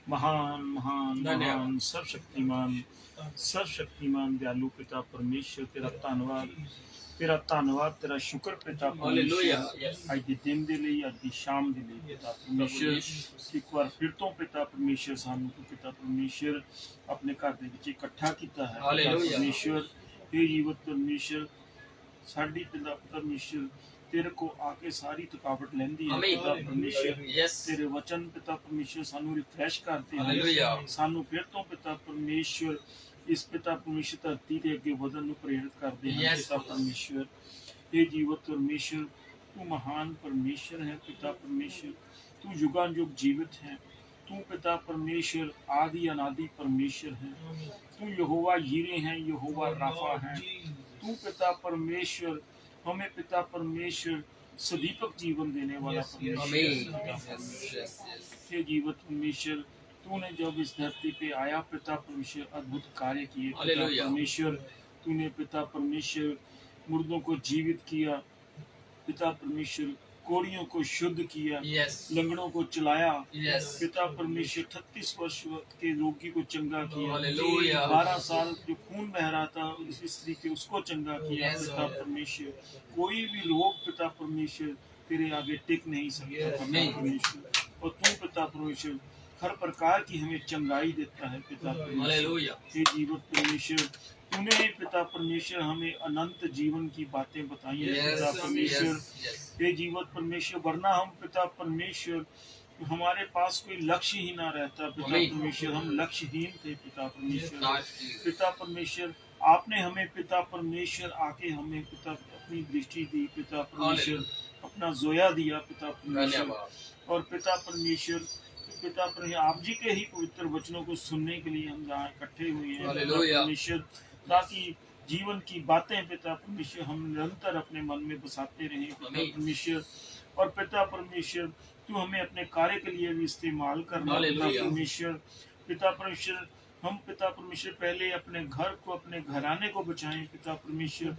महान महान महान सर्वशक्तिमान दयालु पिता परमेश्वर, तेरा धन्नवाद तेरा शुक्र पिता परमेश्वर, अज के दिन के लिए, अज की शाम के लिए पिता परमेश्वर। एक बार फिर तो पिता परमेश्वर सानू पिता परमेश्वर अपने घर के विच इकट्ठा किया है पिता परमेश्वर। हे जीवत परमेश्वर, साडी पिता परमेश्वर तेरे को आके सारी थकावट लेंदी है पिता परमेश्वर। तेरे वचन पिता परमेश्वर सानू रिफ्रेश करते हैं, सानू फिर तो पिता परमेश्वर इस पिता परमेश्वर धरती के अगे वधन नूं प्रेरित करते हैं पिता परमेश्वर। हे जीवत परमेश्वर, तू महान परमेश्वर है पिता परमेश्वर, तू युगानुयुग जीवित है, तू पिता परमेश्वर आदि अनादि परमेश्वर है, तू यहोवा यीरे है, यहोवा राफा है, तू पिता परमेश्वर हमें पिता परमेश्वर सदीपक जीवन देने वाला परमेश्वर। हे जीवत परमेश्वर, तूने जब इस धरती पे आया पिता परमेश्वर अद्भुत कार्य किए पिता परमेश्वर। तूने पिता परमेश्वर मुर्दों को जीवित किया पिता परमेश्वर, कोड़ियों को शुद्ध किया, लंगड़ों को चलाया पिता परमेश्वर, 38 वर्ष के रोगी को चंगा किया, 12 साल जो खून बह रहा था इस स्त्री के उसको चंगा किया पिता परमेश्वर। कोई भी लोग पिता परमेश्वर तेरे आगे टिक नहीं सकता पिता परमेश्वर, और तू पिता परमेश्वर हर प्रकार की हमें चंगाई देता है पिता परमेश्वर। हे जीवत परमेश्वर, तूने पिता परमेश्वर हमें अनंत जीवन की बातें बताई है पिता परमेश्वर। हे जीवत परमेश्वर, वरना हम पिता परमेश्वर हमारे पास कोई लक्ष्य ही ना रहता पिता परमेश्वर, हम लक्ष्यहीन थे पिता परमेश्वर। पिता परमेश्वर, आपने हमें पिता परमेश्वर आके हमें पिता अपनी दृष्टि दी पिता परमेश्वर, अपना जोया दिया पिता परमेश्वर। और पिता परमेश्वर आप जी के ही पवित्र वचनों को सुनने के लिए हम यहाँ इकट्ठे हुए हैं पिता परमेश्वर, ताकि जीवन की बातें पिता परमेश्वर हम निरंतर अपने मन में बसाते रहें पिता परमेश्वर। और पिता परमेश्वर, तू हमें अपने कार्य के लिए भी इस्तेमाल करना पिता परमेश्वर। पिता परमेश्वर, हम पिता परमेश्वर पहले अपने घर को, अपने घराने को बचाएं पिता परमेश्वर,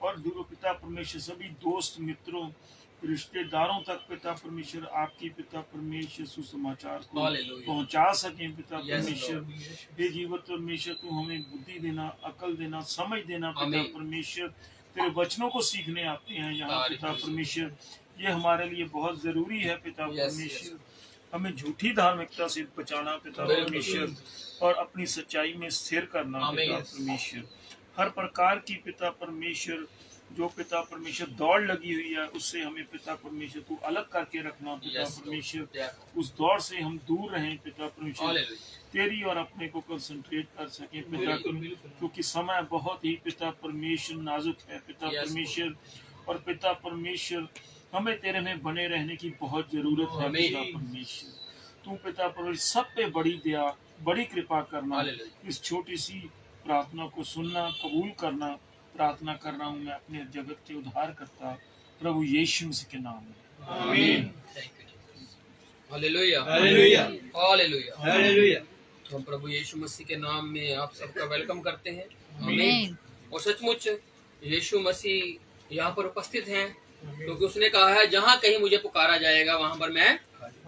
और पिता परमेश्वर सभी दोस्त मित्रों रिश्तेदारों तक पिता परमेश्वर आपकी पिता परमेश्वर सुसमाचार को पहुंचा सके पिता परमेश्वर। हे जीवत परमेश्वर, तू हमें बुद्धि देना, अकल देना, समझ देना पिता परमेश्वर। तेरे वचनों को सीखने आते हैं यहाँ पिता परमेश्वर, ये हमारे लिए बहुत जरूरी है पिता परमेश्वर। हमें झूठी धार्मिकता से बचाना पिता परमेश्वर, और अपनी सच्चाई में स्थिर करना पिता परमेश्वर। हर प्रकार की पिता परमेश्वर जो पिता परमेश्वर दौड़ लगी हुई है उससे हमें पिता परमेश्वर को अलग करके रखना पिता परमेश्वर। उस दौड़ से हम दूर रहें पिता परमेश्वर, तेरी और अपने को कंसंट्रेट कर सके पिता, क्योंकि समय बहुत ही पिता परमेश्वर नाजुक है पिता परमेश्वर। और पिता परमेश्वर, हमें तेरे में बने रहने की बहुत जरूरत है पिता परमेश्वर। तू पिता परमेश्वर सब पे बड़ी दया, बड़ी कृपा करना, इस छोटी सी प्रार्थना को सुनना, कबूल करना। प्रार्थना कर रहा हूँ मैं अपने जगत के उद्धारकर्ता प्रभु यीशु मसीह के नाम में, आमीन। Hallelujah hallelujah hallelujah hallelujah. तो हम प्रभु यीशु मसीह के नाम में आप सबका वेलकम करते हैं, आमीन। और सचमुच यीशु मसीह यहाँ पर उपस्थित हैं, क्योंकि उसने कहा है जहाँ कहीं मुझे पुकारा जाएगा वहाँ पर मैं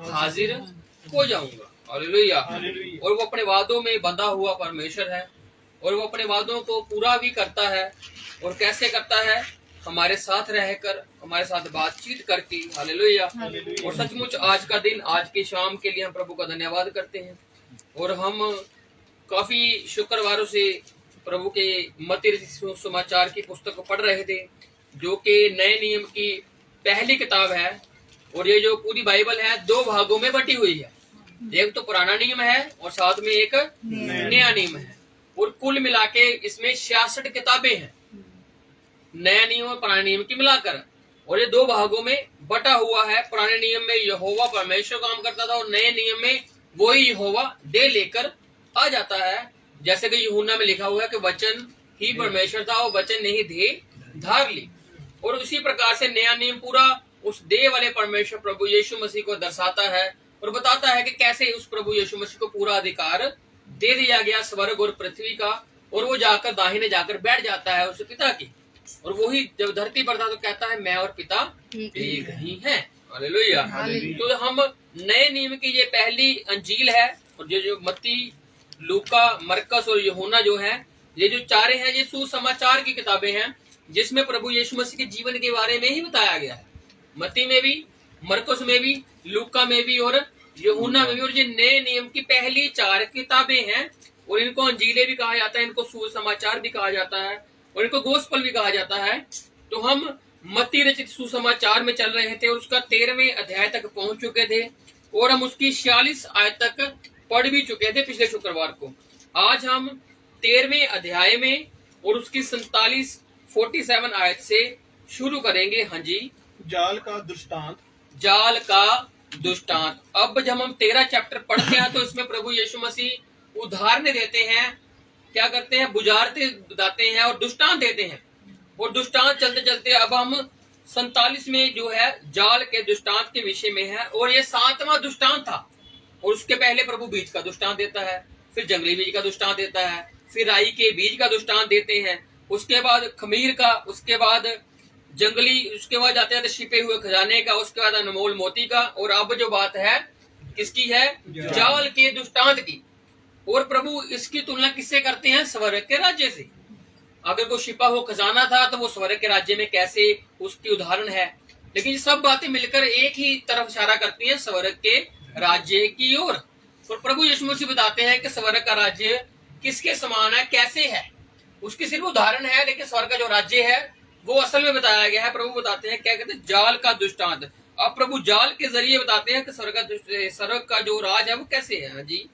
हाजिर हो जाऊंगा। हालेलुया। और वो अपने वादों में बंधा हुआ परमेश्वर है, और वो अपने वादों को पूरा भी करता है। और कैसे करता है? हमारे साथ रहकर, हमारे साथ बातचीत करके। हालेलुया। और सचमुच आज का दिन, आज की शाम के लिए हम प्रभु का धन्यवाद करते हैं। और हम काफी शुक्रवारों से प्रभु के मत्ती समाचार की पुस्तक को पढ़ रहे थे, जो कि नए नियम की पहली किताब है। और ये जो पूरी बाइबल है 2 भागों में बटी हुई है, एक तो पुराना नियम है और साथ में एक नया नियम है। और कुल मिला के इसमें 66 किताबें हैं, नया नियम और पुराने नियम की मिलाकर। और ये 2 भागों में बटा हुआ है। पुराने नियम में यहोवा परमेश्वर काम करता था, और नए नियम में वही यहोवा दे लेकर आ जाता है। जैसे कि यूहन्ना में लिखा हुआ है कि वचन ही परमेश्वर था और वचन ने ही दे धार ली। और उसी प्रकार से नया नियम पूरा उस दे वाले परमेश्वर प्रभु यीशु मसीह को दर्शाता है, और बताता है कि कैसे उस प्रभु यीशु मसीह को पूरा अधिकार दे दिया गया स्वर्ग और पृथ्वी का। और वो जाकर दाहिने जाकर बैठ जाता है उस पिता की। और वही जब धरती पर था तो कहता है मैं और पिता एक ही हैं। हालेलुया। तो हम नए नियम की ये पहली अंजील है और ये जो मत्ती, लूका, मरकस और यूहन्ना जो है, ये जो चारे हैं, ये सुसमाचार की किताबें हैं जिसमें प्रभु यीशु मसीह के जीवन के बारे में ही बताया गया है। मत्ती में भी, मरकस में भी, लूका में भी और यूहन्ना में भी। और ये नए नियम की पहली 4 किताबें हैं और इनको अंजीलें भी कहा जाता है, इनको सुसमाचार भी कहा जाता है और इनको गोस्पल भी कहा जाता है। तो हम मत्ती रचित सुसमाचार में चल रहे थे और उसका 13वें अध्याय तक पहुंच चुके थे और हम उसकी 46 आयत तक पढ़ भी चुके थे पिछले शुक्रवार को। आज हम 13वें अध्याय में और उसकी 47 आयत से शुरू करेंगे। हाँ जी, जाल का दृष्टांत। जाल का दृष्टांत। अब जब हम 13 चैप्टर पढ़ते हैं तो इसमें प्रभु यीशु मसीह उदाहरण देते हैं, क्या करते हैं, बुझारते बताते हैं और दृष्टांत देते हैं। और दृष्टांत चलते चलते अब हम 47 में जो है जाल के दृष्टांत के विषय में है और ये 7वां दृष्टांत था। और उसके पहले प्रभु बीज का दृष्टांत देता है, फिर जंगली बीज का दृष्टांत देता है, फिर राई के बीज का दृष्टांत देते हैं, उसके बाद खमीर का, उसके बाद जंगली, उसके बाद जाते हैं छिपे हुए खजाने का, उसके बाद अनमोल मोती का। और अब जो बात है किसकी है, जाल के दृष्टांत की। और प्रभु इसकी तुलना किससे करते हैं, स्वर्ग के राज्य से। अगर कोई छिपा हुआ खजाना था तो वो स्वर्ग के राज्य में कैसे, उसकी उदाहरण है। लेकिन ये सब बातें मिलकर एक ही तरफ इशारा करती हैं, स्वर्ग के राज्य की ओर। और प्रभु यीशु मसीह बताते हैं कि स्वर्ग का राज्य किसके समान है, कैसे है, उसकी सिर्फ उदाहरण है, लेकिन स्वर्ग का जो राज्य है वो असल में बताया गया है। प्रभु बताते हैं, क्या कहते हैं, जाल का दृष्टांत। अब प्रभु जाल के जरिए बताते हैं कि स्वर्ग का जो राज है वो कैसे है। हाँ जी,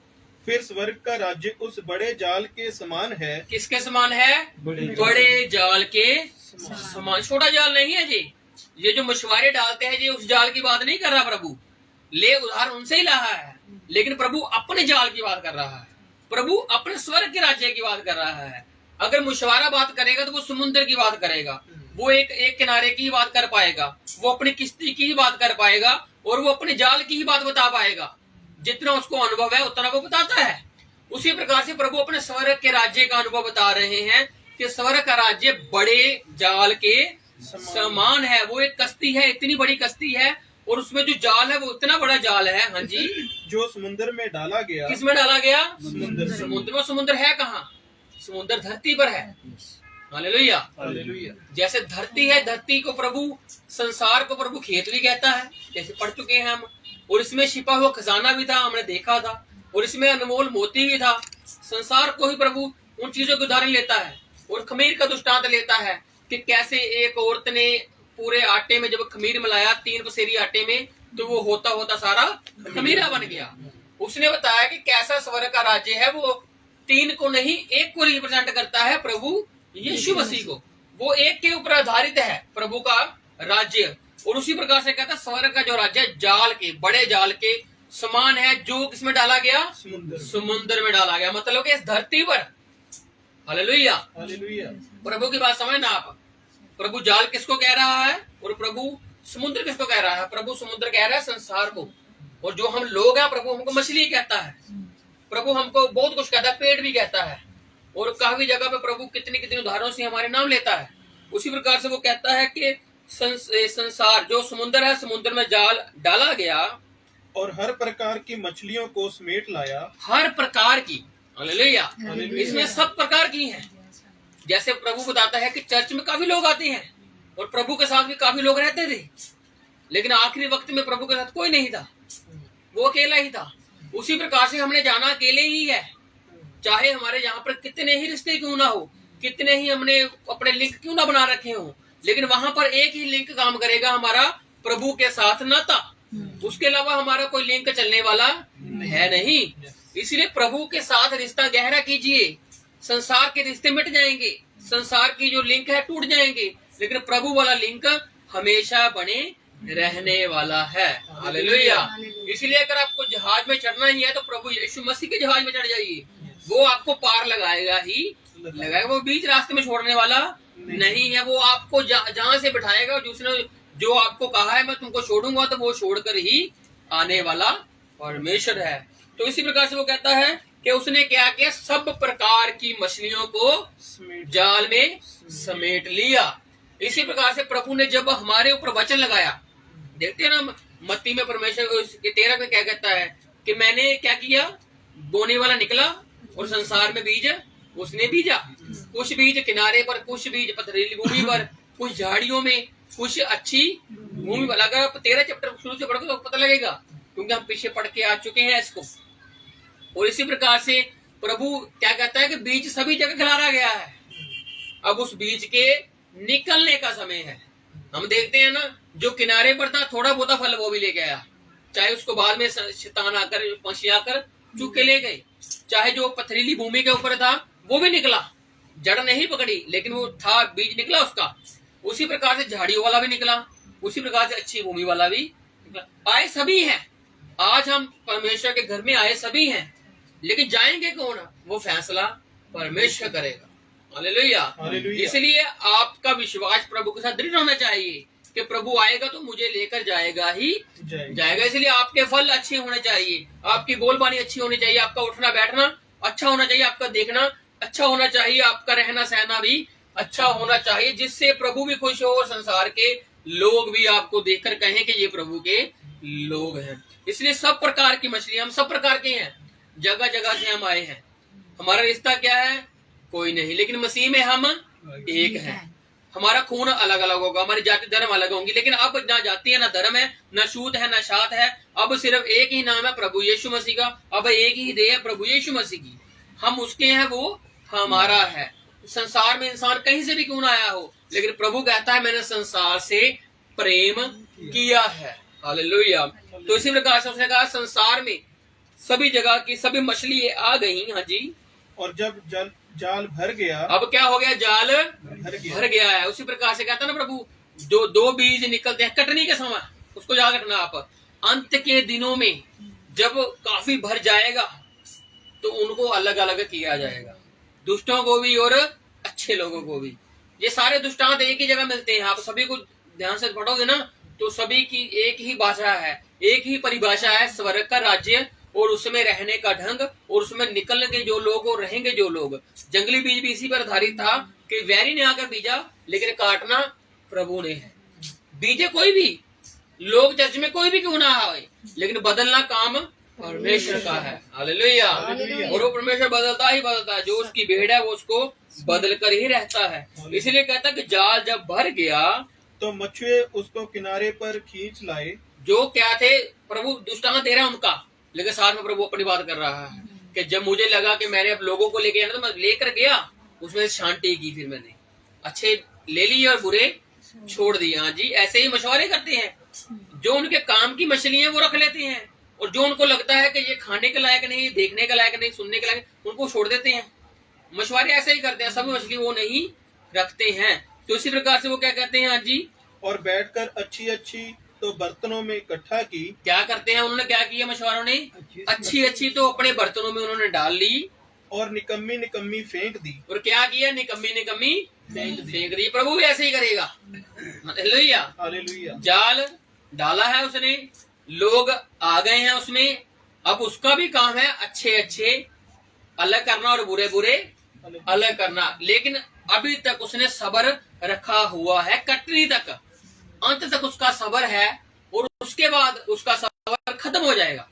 फिर स्वर्ग का राज्य उस बड़े जाल के समान है। किसके समान है, बड़े जाल के समान। छोटा जाल नहीं है जी, ये जो मछुआरे डालते हैं, ये उस जाल की बात नहीं कर रहा प्रभु, ले उदाहरण उनसे ही रहा है, लेकिन प्रभु अपने जाल की बात कर रहा है, प्रभु अपने स्वर्ग के राज्य की बात कर रहा है। अगर मछुआरा बात करेगा तो वो समुद्र की बात करेगा, वो एक किनारे की बात कर पाएगा, वो अपनी किश्ती की ही बात कर पाएगा और वो अपने जाल की ही बात बता पाएगा। जितना उसको अनुभव है उतना वो बताता है। उसी प्रकार से प्रभु अपने स्वर्ग के राज्य का अनुभव बता रहे हैं कि स्वर्ग का राज्य बड़े जाल के समान है। वो एक कश्ती है, इतनी बड़ी कश्ती है और उसमें जो जाल है वो इतना बड़ा जाल है। हाँ जी, जो समुद्र में डाला गया। किसमें डाला गया, समुद्र में। समुद्र है कहाँ, समुद्र धरती पर है। Hallelujah, hallelujah. जैसे धरती है, धरती को प्रभु, संसार को प्रभु खेत भी कहता है, जैसे पढ़ चुके हैं हम। और इसमें छिपा हुआ खजाना भी था, हमने देखा था, और इसमें अनमोल मोती भी था। संसार को ही प्रभु उन चीजों के उदाहरण लेता है। और खमीर का दृष्टांत लेता है कि कैसे एक औरत ने पूरे आटे में जब खमीर मिलाया, 3 पसेरी आटे में, तो वो होता होता सारा खमीरा बन गया। उसने बताया कि कैसा स्वर्ग का राज्य है, वो 3 को नहीं 1 को रिप्रेजेंट करता है, प्रभु यीशु मसीह को। वो एक के ऊपर आधारित है प्रभु का राज्य। और उसी प्रकार से कहता है स्वर्ग का जो राज्य है जाल के, बड़े जाल के समान है, जो किसमें डाला गया, समुद्र में डाला गया, मतलब कि इस धरती पर। Hallelujah, hallelujah. प्रभु की बात समझना आप। प्रभु जाल किसको कह रहा है और प्रभु समुद्र किसको कह रहा है। प्रभु समुद्र कह रहा है संसार को, और जो हम लोग हैं प्रभु हमको मछली कहता है, प्रभु हमको बहुत कुछ कहता है, पेड़ भी कहता है। और काफी जगह पे प्रभु कितनी कितनी उदाहरणों से हमारे नाम लेता है। उसी प्रकार से वो कहता है कि संसार जो समुद्र है, समुद्र में जाल डाला गया और हर प्रकार की मछलियों को समेट लाया। हर प्रकार की, हालेलुया, हालेलुया। इसमें सब प्रकार की हैं। जैसे प्रभु बताता है कि चर्च में काफी लोग आते हैं और प्रभु के साथ भी काफी लोग रहते थे, लेकिन आखिरी वक्त में प्रभु के साथ कोई नहीं था, वो अकेला ही था। उसी प्रकार से हमने जाना अकेले ही है, चाहे हमारे यहाँ पर कितने ही रिश्ते क्यों ना हो, कितने ही हमने अपने लिंक क्यों ना बना रखे हो, लेकिन वहां पर एक ही लिंक काम करेगा, हमारा प्रभु के साथ नाता। उसके अलावा हमारा कोई लिंक चलने वाला है नहीं। इसलिए प्रभु के साथ रिश्ता गहरा कीजिए। संसार के रिश्ते मिट जाएंगे, संसार की जो लिंक है टूट जाएंगे, लेकिन प्रभु वाला लिंक हमेशा बने रहने वाला है। हालेलुया। इसलिए अगर आपको जहाज में चढ़ना ही है तो प्रभु यीशु मसीह के जहाज में चढ़ जाइए, वो आपको पार लगाएगा ही लगाएगा। वो बीच रास्ते में छोड़ने वाला नहीं है, वो आपको जहां से बिठाएगा, जिसने जो आपको कहा है मैं तुमको छोड़ूंगा, तो वो छोड़कर ही आने वाला परमेश्वर है। तो इसी प्रकार से वो कहता है कि उसने क्या किया, सब प्रकार की मछलियों को जाल में समेट लिया। इसी प्रकार से प्रभु ने जब हमारे ऊपर वचन लगाया, देखते हैं ना मत्ती में परमेश्वर 13 में क्या कहता है कि मैंने क्या किया, बोने वाला निकला और संसार में बीज उसने बीजा। कुछ बीज किनारे पर, कुछ बीज पथरीली भूमि पर, कुछ झाड़ियों में, कुछ अच्छी भूमि पर। अगर आप 13 चैप्टर शुरू से पढ़ोगे तो पता लगेगा, क्योंकि हम पीछे पढ़ के आ चुके हैं इसको। और इसी प्रकार से प्रभु क्या कहता है कि बीज सभी जगह खिलारा गया है, अब उस बीज के निकलने का समय है। हम देखते हैं ना, जो किनारे पर था थोड़ा बहुत फल वो भी लेके आया, चाहे उसको बाद में शैतान आकर, पंछी आकर चुग के ले गए। चाहे जो पथरीली भूमि के ऊपर था वो भी निकला, जड़ नहीं पकड़ी लेकिन वो था, बीज निकला उसका। उसी प्रकार से झाड़ियों वाला भी निकला, उसी प्रकार से अच्छी भूमि वाला भी निकला। आए सभी हैं, आज हम परमेश्वर के घर में आए सभी हैं, लेकिन जाएंगे कौन, वो फैसला परमेश्वर करेगा। हालेलुया। इसलिए आपका विश्वास प्रभु के साथ दृढ़ होना चाहिए कि प्रभु आएगा तो मुझे लेकर जाएगा ही जाएगा। इसलिए आपके फल अच्छे होने चाहिए, आपकी बोलबानी अच्छी होनी चाहिए, आपका उठना बैठना अच्छा होना चाहिए, आपका देखना अच्छा होना चाहिए, आपका रहना सहना भी अच्छा होना चाहिए, जिससे प्रभु भी खुश हो और संसार के लोग भी आपको देखकर कहें कि ये प्रभु के लोग हैं। इसलिए सब प्रकार की मछली, हम सब प्रकार के हैं, जगह जगह से हम आए हैं। हमारा रिश्ता क्या है, कोई नहीं, लेकिन मसीह में हम एक हैं। हमारा खून अलग अलग होगा, हमारी जाति धर्म अलग होंगी, लेकिन अब ना जाति है, ना धर्म है, ना छूत है, ना शात है। अब सिर्फ एक ही नाम है प्रभु यीशु मसीह का, अब एक ही देह है प्रभु यीशु मसीह की। हम उसके हैं, वो हमारा है। संसार में इंसान कहीं से भी क्यों ना आया हो, लेकिन प्रभु कहता है मैंने संसार से प्रेम किया है। हालेलुया। तो इसी प्रकार से उसने कहा संसार में सभी जगह की सभी मछली आ गई। हाँ जी। और जब जाल भर गया, अब क्या हो गया, जाल भर गया है। उसी प्रकार से कहता ना प्रभु, जो दो बीज निकलते हैं कटनी के समय, उसको याद रखना आप, अंत के दिनों में जब काफी भर जाएगा तो उनको अलग अलग किया जाएगा, दुष्टों को भी और अच्छे लोगों को भी। ये सारे दृष्टांत एक ही जगह मिलते हैं, आप सभी को ध्यान से पढ़ोगे ना तो सभी की एक ही भाषा है, एक ही परिभाषा है, स्वर्ग का राज्य और उसमें रहने का ढंग और उसमें निकलने के जो लोग और रहेंगे जो लोग। जंगली बीज भी इसी पर आधारित था कि वैरी ने आकर बीजा, लेकिन काटना प्रभु ने है। बीजे कोई भी लोग चर्च में कोई भी क्यों ना आए, लेकिन बदलना काम परमेश्वर का है। हालेलुया। और वो परमेश्वर बदलता ही बदलता है, जो उसकी भेड़ है वो उसको बदल कर ही रहता है। इसलिए कहता है कि जाल जब भर गया तो मछुए उसको किनारे पर खींच लाए। जो क्या थे, प्रभु दृष्टांत दे रहा है उनका, लेकिन साथ में प्रभु अपनी बात कर रहा है कि जब मुझे लगा कि मैंने अब लोगों को लेके आना तो मैं लेकर गया, उसमें शांति की, फिर मैंने अच्छे ले लिए और बुरे छोड़ दिए। हाँ जी, ऐसे ही मशवरे करते हैं, जो उनके काम की मछलियां वो रख लेते हैं, और जो उनको लगता है कि ये खाने के लायक नहीं, देखने के लायक नहीं, सुनने के लायक, उनको छोड़ देते हैं। मशवरे ऐसे ही करते हैं, सभी मछली वो नहीं रखते हैं। तो इसी प्रकार से वो क्या कहते हैं, हाँ जी, और बैठकर अच्छी अच्छी तो बर्तनों में इकट्ठा की। क्या करते हैं उन्होंने, क्या किया मछुआरों ने, अच्छी अच्छी तो अपने बर्तनों में उन्होंने डाल ली, और निकम्मी निकम्मी फेंक दी। और क्या किया, निकम्मी निकम्मी फेंक दी। प्रभु भी ऐसे ही करेगा। हालेलुया। हालेलुया। जाल डाला है उसने, लोग आ गए हैं उसमें, अब उसका भी काम है अच्छे अच्छे अलग करना और बुरे बुरे अलग करना। लेकिन अभी तक उसने सब्र रखा हुआ है, कटनी तक, अंत तक उसका सब्र है, और उसके बाद उसका सब्र खत्म हो जाएगा।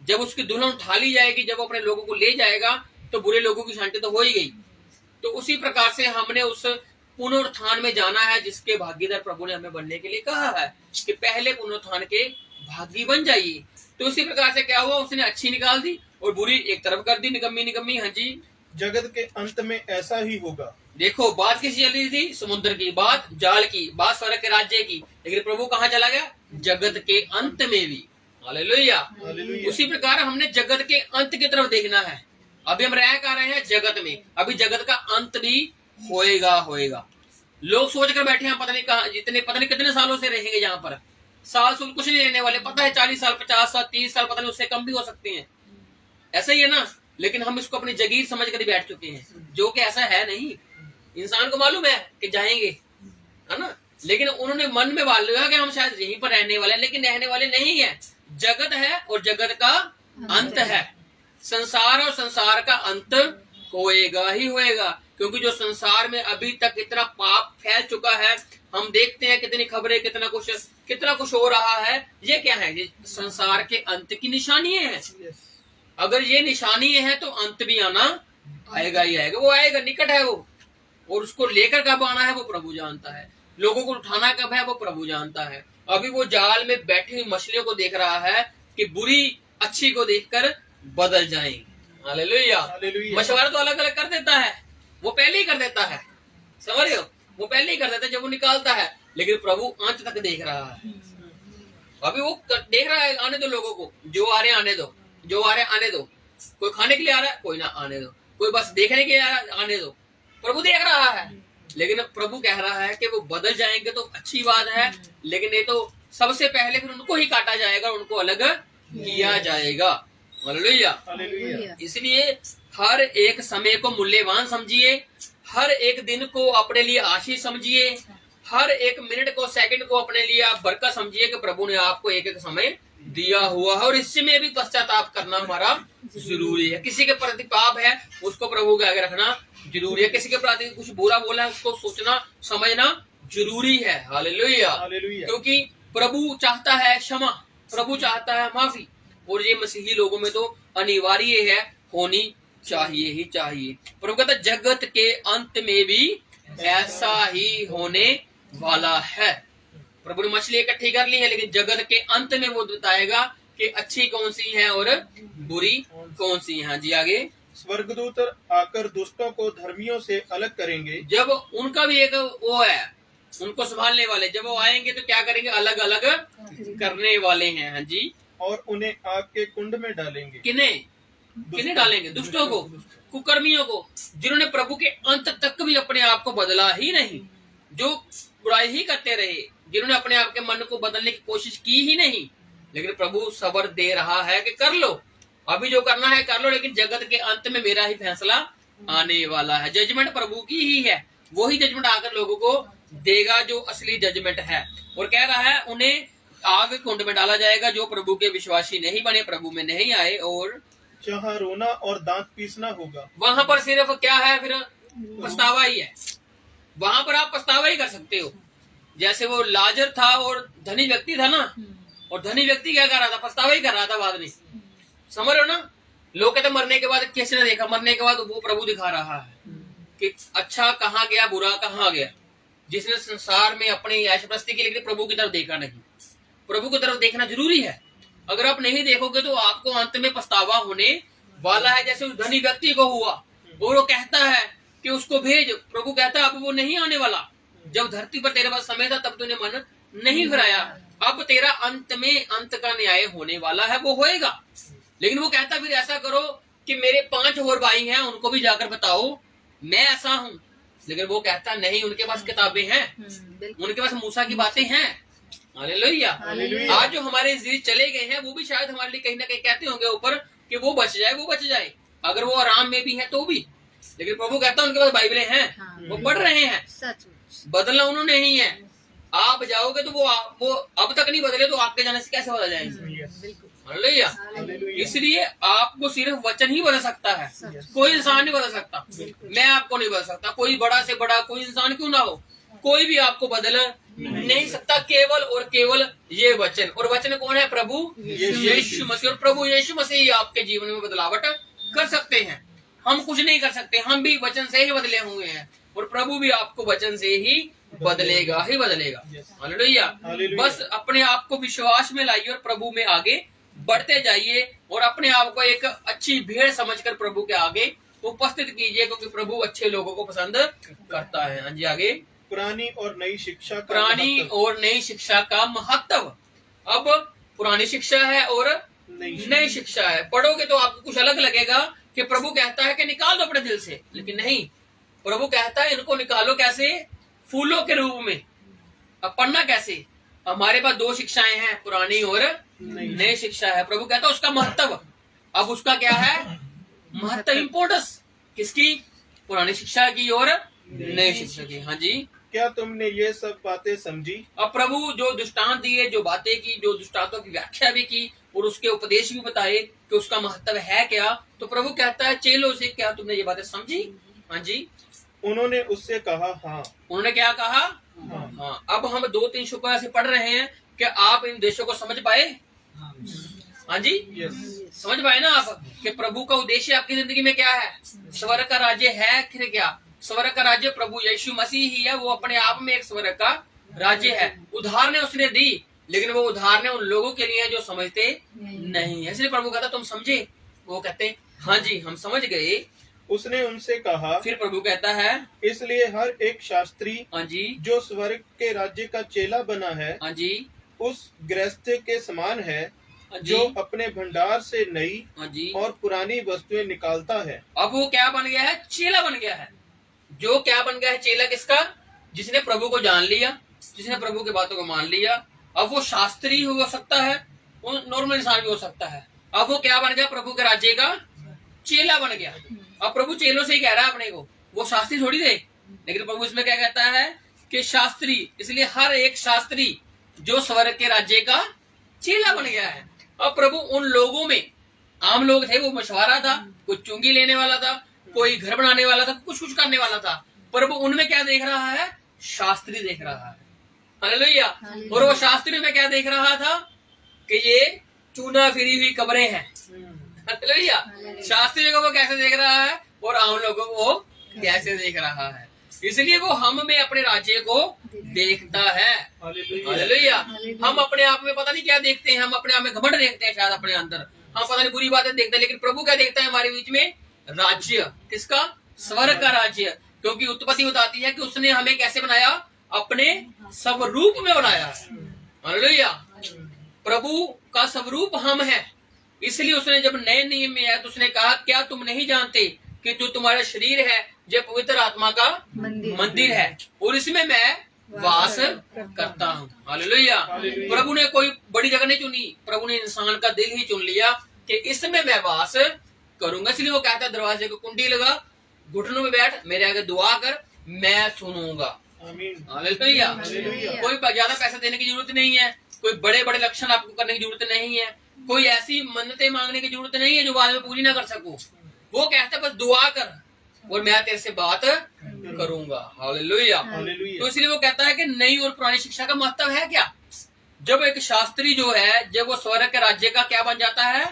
जब उसकी दुल्हन उठा ली जाएगी, जब वो अपने लोगों को ले जाएगा, तो बुरे लोगों की शांति तो हो ही गई। तो उसी प्रकार से हमने उस पुनरुत्थान में जाना है, जिसके भागीदार प्रभु ने हमें बनने के लिए कहा है कि पहले पुनरुत्थान के भागी बन जाइए। तो उसी प्रकार से क्या हुआ, उसने अच्छी निकाल दी और बुरी एक तरफ कर दी, निकम्मी निकम्मी। हाँ जी, जगत के अंत में ऐसा ही होगा। देखो बात किसी चल रही थी, समुद्र की बात, जाल की बात, स्वर्ग के राज्य की, लेकिन प्रभु कहाँ चला गया, जगत के अंत में भी। हालेलुया। उसी प्रकार हमने जगत के अंत की तरफ देखना है। अभी हम रह कर रहे हैं जगत में, अभी जगत का अंत भी होएगा होएगा। लोग सोच कर बैठे हैं पता नहीं कहा, पता नहीं कितने सालों से रहेंगे यहाँ पर, साल सुल कुछ नहीं रहने वाले, पता है 40 साल 50 साल 30 साल, पता नहीं उससे कम भी हो सकते हैं, ऐसा ही है ना। लेकिन हम इसको अपनी जगीर समझ कर ही बैठ चुके हैं, जो कि ऐसा है नहीं। इंसान को मालूम है कि जाएंगे, है ना, लेकिन उन्होंने मन में मान लिया कि हम शायद यहीं पर रहने वाले हैं, लेकिन रहने वाले नहीं है। जगत है और जगत का अंत है, संसार और संसार का अंत होएगा ही होएगा। क्योंकि जो संसार में अभी तक इतना पाप फैल चुका है, हम देखते हैं कितनी खबरें, कितना कुछ हो रहा है, ये क्या है, ये संसार के अंत की निशानियां हैं। अगर ये निशानी है तो अंत भी आना आएगा ही आएगा, वो आएगा, निकट है वो। और उसको लेकर कब आना है वो प्रभु जानता है, लोगों को उठाना कब है वो प्रभु जानता है। अभी वो जाल में बैठी हुई मछलियों को देख रहा है कि बुरी अच्छी को देखकर बदल जाएंगी। हालेलुया। मशवरा तो अलग अलग कर देता है, वो पहले ही कर देता है, समझ रहे हो, वो पहले ही कर देता है जब वो निकालता है, लेकिन प्रभु अंत तक देख रहा है। अभी वो देख रहा है, आने दो लोगों को, जो आ रहे हैं आने दो, जो आ रहे हैं आने दो, कोई खाने के लिए आ रहा है कोई ना आने दो, कोई बस देखने के लिए आ रहा है आने दो, प्रभु देख रहा है। लेकिन प्रभु कह रहा है कि वो बदल जाएंगे तो अच्छी बात है, लेकिन ये तो सबसे पहले फिर उनको ही काटा जाएगा, उनको अलग किया जाएगा। हालेलुया। इसलिए हर एक समय को मूल्यवान समझिए, हर एक दिन को अपने लिए आशीष समझिए, हर एक मिनट को सेकंड को अपने लिए आप बरकत समझिए कि प्रभु ने आपको एक एक समय दिया हुआ है, और इससे में भी पश्चाताप करना हमारा जरूरी है। किसी के प्रति पाप है उसको प्रभु के आगे रखना जरूरी है, किसी के प्रति कुछ बुरा बोला है उसको सोचना समझना जरूरी है। हालेलुया। क्योंकि प्रभु चाहता है क्षमा, प्रभु चाहता है माफी, और ये मसीही लोगों में तो अनिवार्य है, होनी चाहिए ही चाहिए। प्रभु कहता जगत के अंत में भी ऐसा ही होने वाला है। प्रभु ने मछली इकट्ठी कर ली है, लेकिन जगत के अंत में वो बताएगा कि अच्छी कौन सी है और बुरी कौन सी है। जी आगे। स्वर्गदूत आकर दुष्टों को धर्मियों से अलग करेंगे। जब उनका भी एक वो है, उनको संभालने वाले, जब वो आएंगे तो क्या करेंगे, अलग अलग करने वाले हैं। हाँ जी। और उन्हें आग के कुंड में डालेंगे। किन्हें डालेंगे? दुष्टों को, कुकर्मियों को, जिन्होंने प्रभु के अंत तक भी अपने आप को बदला ही नहीं, जो बुराई ही करते रहे, जिन्होंने अपने आप के मन को बदलने की कोशिश की ही नहीं। लेकिन प्रभु सब्र दे रहा है कि कर लो, अभी जो करना है कर लो, लेकिन जगत के अंत में मेरा ही फैसला आने वाला है। जजमेंट प्रभु की ही है, वही जजमेंट आकर लोगों को देगा जो असली जजमेंट है। और कह रहा है उन्हें आग कुंड में डाला जाएगा जो प्रभु के विश्वासी नहीं बने, प्रभु में नहीं आए, और जहाँ रोना और दांत पीसना होगा। वहां पर सिर्फ क्या है, फिर पछतावा ही है। वहां पर आप पछतावा ही कर सकते हो। जैसे वो लाजर था और धनी व्यक्ति था ना, और धनी व्यक्ति क्या कर रहा था, पछतावा ही कर रहा था बाद में, समझ रहे हो ना। लोग कहते मरने के बाद किसी ने देखा, मरने के बाद वो प्रभु दिखा रहा है कि अच्छा कहाँ गया, बुरा कहाँ गया, जिसने संसार में अपनी ऐशप्रस्ती की, लेकिन प्रभु की तरफ देखा नहीं। प्रभु की तरफ देखना जरूरी है। अगर आप नहीं देखोगे तो आपको अंत में पछतावा होने वाला है, जैसे उस धनी व्यक्ति को हुआ। और वो कहता है कि उसको भेज, प्रभु कहता है अब वो नहीं आने वाला, जब धरती पर तेरे पास समय था तब तूने मन नहीं फिराया, अब तेरा अंत में अंत का न्याय होने वाला है, वो होएगा। लेकिन वो कहता फिर ऐसा करो कि मेरे 5 और भाई हैं, उनको भी जाकर बताओ मैं ऐसा हूँ। लेकिन वो कहता नहीं, उनके पास किताबें हैं, उनके पास मूसा की बातें हैं। हालेलुया। आज जो हमारे चले गए हैं वो भी शायद हमारे लिए कहीं ना कहीं कहते होंगे ऊपर कि वो बच जाए, वो बच जाए, अगर वो आराम में भी है तो भी। लेकिन प्रभु कहता है उनके पास बाइबलें हैं, वो पढ़ रहे हैं, बदलना उन्होंने नहीं है। आप जाओगे तो वो अब तक नहीं बदले तो आपके जाने से कैसे बदल जाएंगे। हालेलुया। इसलिए आपको सिर्फ वचन ही बदल सकता है, कोई इंसान नहीं बदल सकता। मैं आपको नहीं बदल सकता, कोई बड़ा से बड़ा कोई इंसान क्यों ना हो, कोई भी आपको बदल नहीं सकता, केवल और केवल ये वचन। और वचन कौन है? प्रभु यीशु मसीह। और प्रभु यीशु मसीह आपके जीवन में बदलावट कर सकते हैं, हम कुछ नहीं कर सकते, हम भी वचन से ही बदले हुए हैं, और प्रभु भी आपको वचन से ही बदलेगा ही बदलेगा। हालेलुया। बस अपने आप को विश्वास में लाइए और प्रभु में आगे बढ़ते जाइए, और अपने आप को एक अच्छी भेड़ समझकर प्रभु के आगे उपस्थित कीजिए, क्योंकि प्रभु अच्छे लोगों को पसंद करता है। हाँ जी आगे। पुरानी और नई शिक्षा का पुरानी और नई शिक्षा का महत्व। अब पुरानी शिक्षा है और नई शिक्षा है। पढ़ोगे तो आपको कुछ अलग लगेगा कि प्रभु कहता है कि निकाल दो अपने दिल से, लेकिन नहीं, प्रभु कहता है इनको निकालो कैसे? फूलों के रूप में। अब पढ़ना कैसे? हमारे पास 2 शिक्षाएं हैं, पुरानी और नई शिक्षा है। प्रभु कहता है उसका महत्व। अब उसका क्या है महत्व, इम्पोर्टेंस किसकी? पुरानी शिक्षा की और नई शिक्षा की। हाँ जी। क्या तुमने ये सब बातें समझी? अब प्रभु जो दृष्टांत दिए, जो बातें की, जो दृष्टांतों की व्याख्या भी की और उसके उपदेश भी बताए कि उसका महत्व है क्या, तो प्रभु कहता है चेलों से क्या तुमने ये बातें समझी? हाँ जी। उन्होंने उससे कहा हाँ। उन्होंने क्या कहा? हाँ। अब हम 2-3 शुक्र से पढ़ रहे हैं कि आप इन देशों को समझ पाए? हाँ जी, समझ पाए ना आप कि प्रभु का उद्देश्य आपकी जिंदगी में क्या है? स्वर्ग का राज्य है फिर क्या? स्वर्ग का राज्य प्रभु यीशु मसीह ही है। वो अपने आप में एक स्वर्ग का राज्य है। उदाहरणें उसने दी, लेकिन वो उदाहरणें उन लोगों के लिए जो समझते नहीं है। इसलिए प्रभु कहता तुम समझे? वो कहते हाँ जी हम समझ गए। उसने उनसे कहा, फिर प्रभु कहता है, इसलिए हर एक शास्त्री हाँ जी, जो स्वर्ग के राज्य का चेला बना है, हाँ जी, उस गृहस्थ के समान है हाँ जी, जो अपने भंडार से नई हाँ जी, और पुरानी वस्तुएं निकालता है। अब वो क्या बन गया है? चेला बन गया है। जो क्या बन गया है? चेला किसका? जिसने प्रभु को जान लिया, जिसने प्रभु की बातों को मान लिया। अब वो शास्त्री हो सकता है, वो नॉर्मल इंसान भी हो सकता है। अब वो क्या बन गया? प्रभु के राज्य का चेला बन गया। अब प्रभु चेलों से ही कह रहा है अपने को, वो शास्त्री थोड़ी थे। लेकिन प्रभु इसमें क्या कहता है कि शास्त्री, इसलिए हर एक शास्त्री जो स्वर्ग के राज्य का चेला बन गया है। अब प्रभु उन लोगों में, आम लोग थे, वो मशवरा था, कोई चुंगी लेने वाला था, कोई घर बनाने वाला था, कुछ कुछ करने वाला था। प्रभु उनमें क्या देख रहा है? शास्त्री देख रहा है। हालेलुया। और वो शास्त्री में क्या देख रहा था कि ये चूना फिरी हुई कब्रें हैं। हालेलुया। शास्त्री को वो कैसे देख रहा है और आम लोगों को वो कैसे देख रहा है। इसलिए वो हम में अपने राज्य को देखता है। हालेलुया। हम अपने आप में पता नहीं क्या देखते हैं, हम अपने आप में घमंड देखते हैं शायद अपने अंदर, हम पता नहीं बुरी बातें देखते हैं। लेकिन प्रभु क्या देखता है हमारे बीच में? राज्य किसका? स्वर्ग का राज्य। क्योंकि उत्पत्ति बताती है कि उसने हमें कैसे बनाया? अपने स्वरूप में बनाया है। हालेलुया। प्रभु का स्वरूप हम है। इसलिए उसने जब नए नियम में आया तो उसने कहा, क्या तुम नहीं जानते कि जो तुम्हारा शरीर है जो पवित्र आत्मा का मंदिर है और इसमें मैं वास करता हूँ। हालेलुया। प्रभु ने कोई बड़ी जगह नहीं चुनी, प्रभु ने इंसान का दिल ही चुन लिया कि इसमें मैं वास करूंगा। इसलिए वो कहता है दरवाजे को कुंडी लगा, घुटनों में बैठ, मेरे आगे दुआ कर, मैं सुनूंगा। हालेलुया। कोई ज्यादा पैसा देने की जरूरत नहीं है, कोई बड़े बड़े लक्षण आपको करने की जरूरत नहीं है, कोई ऐसी मन्नतें मांगने की जरूरत नहीं है जो बाद में पूरी ना कर सकूं। वो कहता है बस दुआ कर और मैं तेरे से बात करूंगा। हालेलुया। तो इसलिए वो कहता है कि नई और पुरानी शिक्षा का महत्व है क्या? जब एक शास्त्री जो है, जब वो स्वर्ग के राज्य का क्या बन जाता है?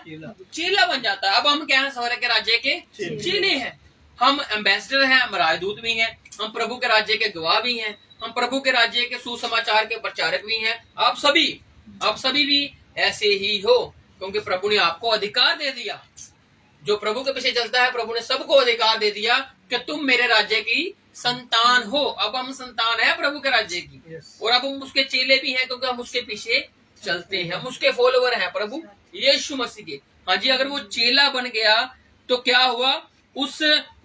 चेला बन जाता है। अब हम क्या है? स्वर्ग के राज्य के चेले हैं। हम एम्बेसडर हैं, हम राजदूत भी हैं, हम प्रभु के राज्य के गवाह भी हैं, हम प्रभु के राज्य के सुसमाचार के प्रचारक भी हैं। आप सभी भी ऐसे ही हो, क्योंकि प्रभु ने आपको अधिकार दे दिया। जो प्रभु के पीछे चलता है, प्रभु ने सबको अधिकार दे दिया कि तुम मेरे राज्य की संतान हो। अब हम संतान है प्रभु के राज्य की, और अब हम उसके चेले भी हैं, क्योंकि हम उसके पीछे चलते हैं, हम उसके फॉलोवर हैं, प्रभु यीशु मसीह के। हाँ जी, अगर वो चेला बन गया तो क्या हुआ? उस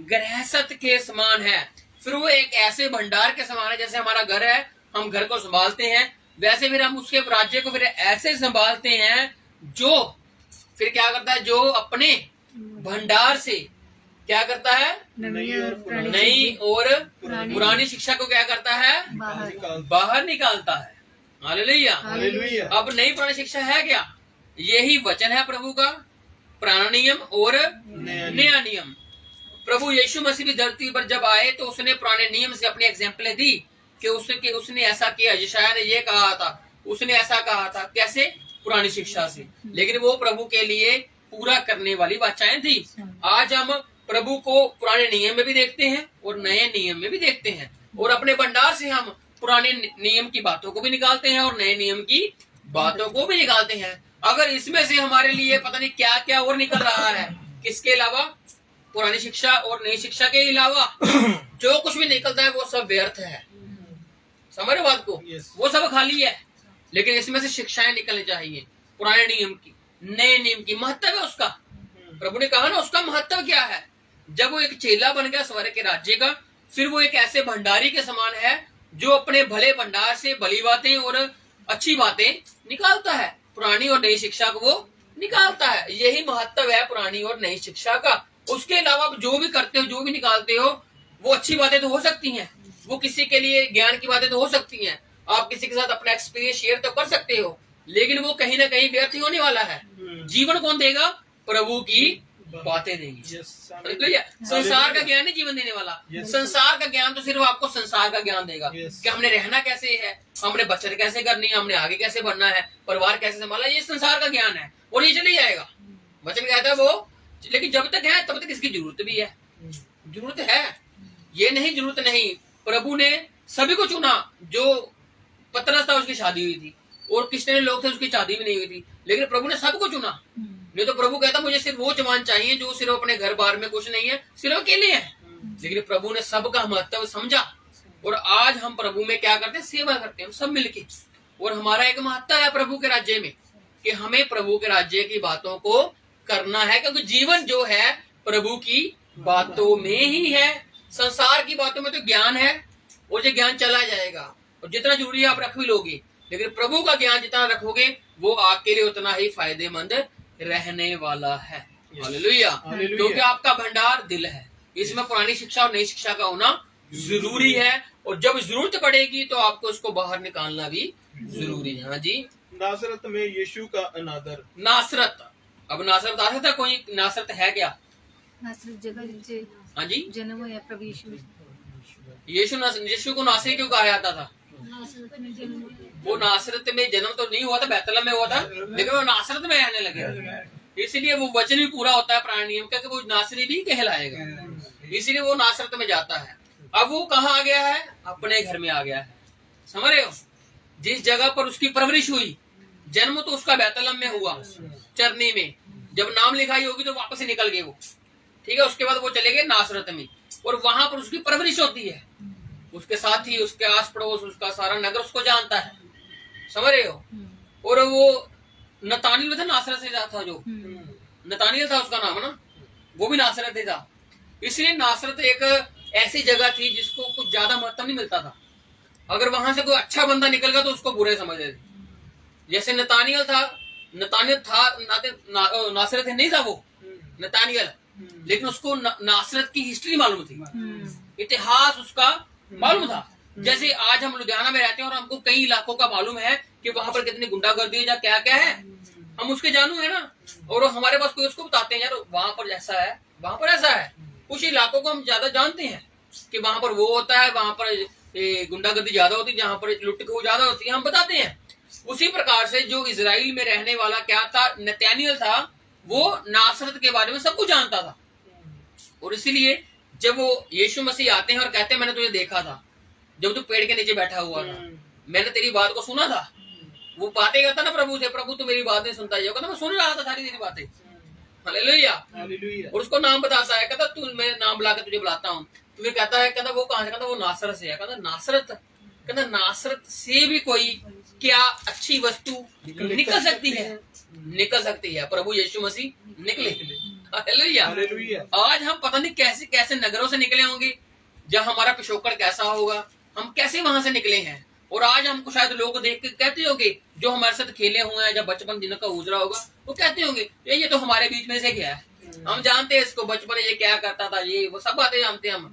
गृहस्थ के समान है। फिर वो एक ऐसे भंडार के समान है, जैसे हमारा घर है, हम घर को संभालते हैं, वैसे फिर हम उसके राज्य को फिर ऐसे संभालते हैं जो फिर क्या करता है? जो अपने भंडार से क्या करता है? नई और पुरानी शिक्षा को क्या करता है? बाहर निकालता है। हालेलुया। अब नई पुरानी शिक्षा है क्या? यही वचन है प्रभु का, पुराना नियम और नया नियम। प्रभु यीशु मसीह भी धरती पर जब आए तो उसने पुराने नियम से अपनी एग्जाम्पलें दी कि उसने ऐसा किया, यशायाह ने ये कहा था, उसने ऐसा कहा था। कैसे? पुरानी शिक्षा से। लेकिन वो प्रभु के लिए पूरा करने वाली बाचाएं थी। आज हम प्रभु को पुराने नियम में भी देखते हैं और नए नियम में भी देखते हैं, और अपने भंडार से हम पुराने नियम की बातों को भी निकालते हैं और नए नियम की बातों को भी निकालते हैं। अगर इसमें से हमारे लिए पता नहीं क्या क्या और निकल रहा है, किसके अलावा? पुरानी शिक्षा और नई शिक्षा के अलावा जो कुछ भी निकलता है वो सब व्यर्थ है। समझ रहे बात को? वो सब खाली है। लेकिन इसमें से शिक्षाएं निकलनी चाहिए, पुराने नियम की, नए नियम की। महत्व है उसका। प्रभु ने कहा ना, उसका महत्व क्या है? जब वो एक चेला बन गया स्वर्ग के राज्य का, फिर वो एक ऐसे भंडारी के समान है जो अपने भले भंडार से भली बातें और अच्छी बातें निकालता है। पुरानी और नई शिक्षा को वो निकालता है। यही महत्व है पुरानी और नई शिक्षा का। उसके अलावा आप जो भी करते हो, जो भी निकालते हो, वो अच्छी बातें तो हो सकती हैं, वो किसी के लिए ज्ञान की बातें तो हो सकती हैं, आप किसी के साथ अपना एक्सपीरियंस शेयर तो कर सकते हो, लेकिन वो कहीं ना कहीं व्यर्थ ही होने वाला है। जीवन कौन देगा? प्रभु की बातें देंगी। Yes. हालेलुया। संसार का ज्ञान नहीं जीवन देने वाला। Yes. संसार का ज्ञान तो सिर्फ आपको संसार का ज्ञान देगा Yes. कि हमने रहना कैसे है, हमने बचत कैसे करनी है, हमने आगे कैसे बढ़ना है, परिवार कैसे संभालना, ये संसार का ज्ञान है और ये चले जाएगा। वचन कहता है वो, लेकिन जब तक है तब तक इसकी जरूरत भी है। जरूरत है, ये नहीं जरूरत नहीं। प्रभु ने सभी को चुना। जो पतरस था उसकी शादी हुई थी और कितने लोग थे उसकी शादी भी नहीं हुई थी, लेकिन प्रभु ने सबको चुना। नहीं तो प्रभु कहता मुझे सिर्फ वो जवान चाहिए जो सिर्फ अपने घर बार में कुछ नहीं है, सिर्फ अकेले है। लेकिन प्रभु ने सबका महत्व समझा और आज हम प्रभु में क्या करते हैं, सेवा करते हैं हम सब मिलके। और हमारा एक महत्व है प्रभु के राज्य में कि हमें प्रभु के राज्य की बातों को करना है, क्योंकि जीवन जो है प्रभु की बातों में ही है। संसार की बातों में तो ज्ञान है और ये ज्ञान चला जाएगा और जितना जरूरी है आप रख भी लोगे, लेकिन प्रभु का ज्ञान जितना रखोगे वो आपके लिए उतना ही फायदेमंद रहने वाला है। हालेलुया। क्योंकि आपका भंडार दिल है, इसमें पुरानी शिक्षा और नई शिक्षा का होना जरूरी है और जब जरूरत पड़ेगी तो आपको उसको बाहर निकालना भी जरूरी है। हाँ जी। नासरत में यीशु का अनादर। नासरत, अब नासरत आ सकता कोई, नासरत है क्या? नासरत जगह जिसे हाँ जी, जन्म हुआ प्रभु यीशु। यीशु को नासरी क्यों कहा जाता था? नासरत में जन्म हुआ। वो नासरत में जन्म तो नहीं हुआ था, बैतलहम में हुआ था, लेकिन वो नासरत में रहने लगे। इसलिए वो वचन भी पूरा होता है पुराने नियम का कि वो नासरी भी कहलाएगा, इसलिए वो नासरत में जाता है। अब वो कहाँ आ गया है? अपने घर में आ गया है। समझ रहे हो? जिस जगह पर उसकी परवरिश हुई, जन्म तो उसका बैतलहम में हुआ, चरनी में। जब नाम लिखाई होगी तो वापस ही निकल गए वो, ठीक है। उसके बाद वो चले गए नासरत में और वहां पर उसकी परवरिश होती है। उसके साथ ही उसके आस पड़ोस उसका सारा नगर उसको जानता है। समझ रहे हो? और वो नतानियल में था, नासरत से था, जो नतानियल था उसका नाम है ना, वो भी नासरत से था। इसलिए नासरत एक ऐसी जगह थी जिसको कुछ ज्यादा महत्व नहीं मिलता था। अगर वहां से कोई अच्छा बंदा निकल गया तो उसको बुरे समझ रहे थे। जैसे नतानियल था, नतानियल था, नासरत नहीं था वो नतानियल, लेकिन उसको नासरत की हिस्ट्री मालूम थी, इतिहास उसका मालूम था। जैसे आज हम लुधियाना में रहते हैं और हमको कई इलाकों का मालूम है कि वहां पर कितनी गुंडागर्दी है या क्या क्या है, हम उसके जानू है ना। और हमारे पास कोई उसको बताते हैं यार वहां पर ऐसा है, वहां पर ऐसा है। कुछ इलाकों को हम ज्यादा जानते हैं कि वहां पर वो होता है, वहां पर गुंडागर्दी ज्यादा होती है, जहां पर लुट खो ज्यादा होती है, हम बताते हैं। उसी प्रकार से जो इजराइल में रहने वाला क्या था, नतानियल था, वो नासरत के बारे में सब कुछ जानता था। और इसीलिए जब वो यीशु मसीह आते हैं और कहते हैं मैंने तुझे देखा था जब तू पेड़ के नीचे बैठा हुआ था, मैंने तेरी बात को सुना था। वो बातें करता ना प्रभु से, प्रभु तो मेरी बात नहीं सुनता, ये कहता मैं सुन रहा था सारी तेरी बातें। हालेलुया। और उसको नाम बताता है, कहता तू मैं नाम बुला के तुझे बुलाता हूँ। तो फिर कहता है, कहता वो कहाँ से? कहता वो नासरत से है। कहता नासरत, कहता नासरत से भी कोई क्या अच्छी वस्तु निकल सकती है? निकल सकती है। प्रभु यीशु मसीह निकले। हालेलुया। आज हम पता नहीं कैसे कैसे नगरों से निकले होंगे, जहाँ हमारा पिछोकड़ कैसा होगा, हम कैसे वहां से निकले हैं। और आज हमको शायद लोग देख के कहते होंगे, जो हमारे साथ खेले हुए हैं, जब बचपन जिनका गुजरा होगा, वो कहते होंगे ये तो हमारे बीच में से गया है, हम जानते हैं इसको, बचपन ये क्या करता था, ये वो सब बातें जानते हैं हम,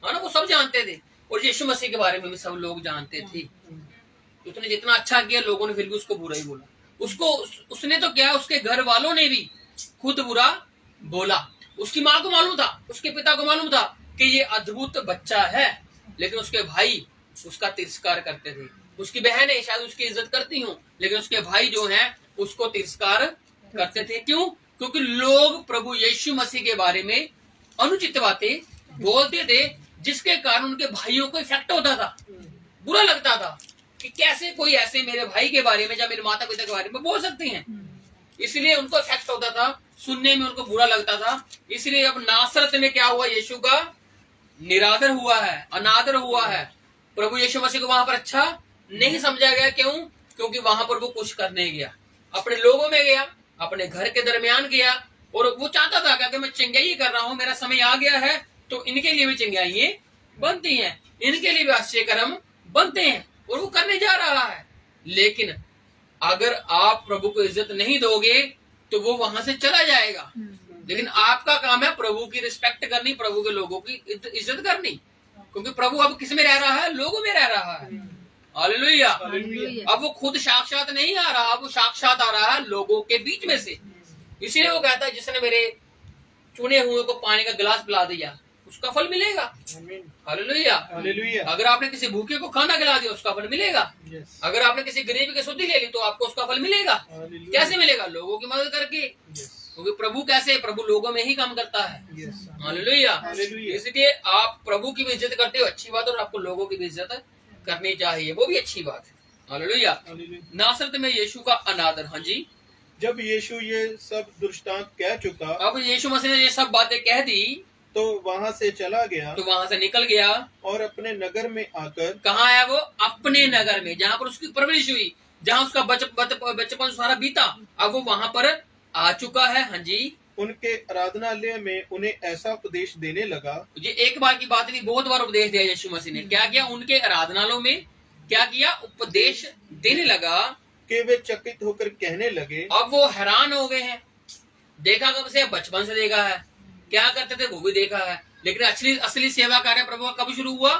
है ना। वो सब जानते थे और यीशु मसीह के बारे में भी सब लोग जानते थे। उसने जितना अच्छा किया, लोगों ने फिर भी उसको बुरा ही बोला। उसको उसने तो क्या, उसके घर वालों ने भी खुद बुरा बोला। उसकी माँ को मालूम था, उसके पिता को मालूम था कि ये अद्भुत बच्चा है, लेकिन उसके भाई उसका तिरस्कार करते थे। उसकी बहनें शायद उसकी इज्जत करती हूँ, लेकिन उसके भाई जो हैं उसको तिरस्कार करते थे। क्यों? क्योंकि लोग प्रभु यीशु मसीह के बारे में अनुचित बातें बोलते थे, जिसके कारण उनके भाइयों को इफेक्ट होता था, बुरा लगता था कि कैसे कोई ऐसे मेरे भाई के बारे में या मेरे माता पिता के बारे में बोल सकते हैं। इसलिए उनको इफेक्ट होता था, सुनने में उनको बुरा लगता था। इसलिए अब नासरत में क्या हुआ, यीशु का निरादर हुआ है, अनादर हुआ है। प्रभु यीशु मसीह को वहां पर अच्छा नहीं समझा गया। क्यों? क्योंकि वहां पर वो कुछ करने गया, अपने लोगों में गया, अपने घर के दरमियान गया, और वो चाहता था कि मैं चंगाई कर रहा हूं, मेरा समय आ गया है, तो इनके लिए भी चंगाई बनती हैं, इनके लिए भी आश्चर्य कर्म बनते हैं, और वो करने जा रहा है। लेकिन अगर आप प्रभु को इज्जत नहीं दोगे तो वो वहां से चला जाएगा। लेकिन आपका काम है प्रभु की रिस्पेक्ट करनी, प्रभु के लोगों की इज्जत करनी, क्योंकि प्रभु अब किस में रह रहा है? लोगों में रह रहा है। हालेलुया। अब वो खुद साक्षात नहीं आ रहा, वो साक्षात आ रहा है लोगों के बीच में से। इसलिए वो कहता है जिसने मेरे चुने हुए को पानी का गिलास पिला दिया, उसका फल मिलेगा। हालेलुया। हालेलुया। अगर आपने किसी भूखे को खाना खिला दिया, उसका फल मिलेगा। यस। अगर आपने किसी गरीब की सुधि ले ली, तो आपको उसका फल मिलेगा। हालेलुया। कैसे मिलेगा? लोगों की मदद करके। यस। क्योंकि प्रभु कैसे? प्रभु लोगों में ही काम करता है। यस। हालेलुया। हालेलुया। इसलिए आप प्रभु की भी इज्जत करते हो, अच्छी बात है, और आपको लोगों की भी इज्जत करनी चाहिए, वो भी अच्छी बात है। हालेलुया। हालेलुया। नासरत में यीशु का अनादर। हाँ जी। जब यीशु ये सब दृष्टांत कह चुका अब यीशु मसीह ने ये सब बातें कह दी, तो वहां से चला गया तो वहां से निकल गया। और अपने नगर में आकर कहाँ है वो? अपने नगर में, जहाँ पर उसकी परवरिश हुई, जहाँ उसका बचपन सारा बीता, अब वो वहां पर आ चुका है। हाँ जी। उनके आराधनालय में उन्हें ऐसा उपदेश देने लगा। ये एक बार की बात नहीं, बहुत बार उपदेश दिया यीशु मसीह ने। क्या किया? उनके आराधनालयों में क्या किया? उपदेश देने लगा कि वे चकित होकर कहने लगे। अब वो हैरान हो गए हैं। देखा कब से? बचपन से देखा है, क्या करते थे वो भी देखा है, लेकिन असली सेवा कार्य प्रभु का कब शुरू हुआ?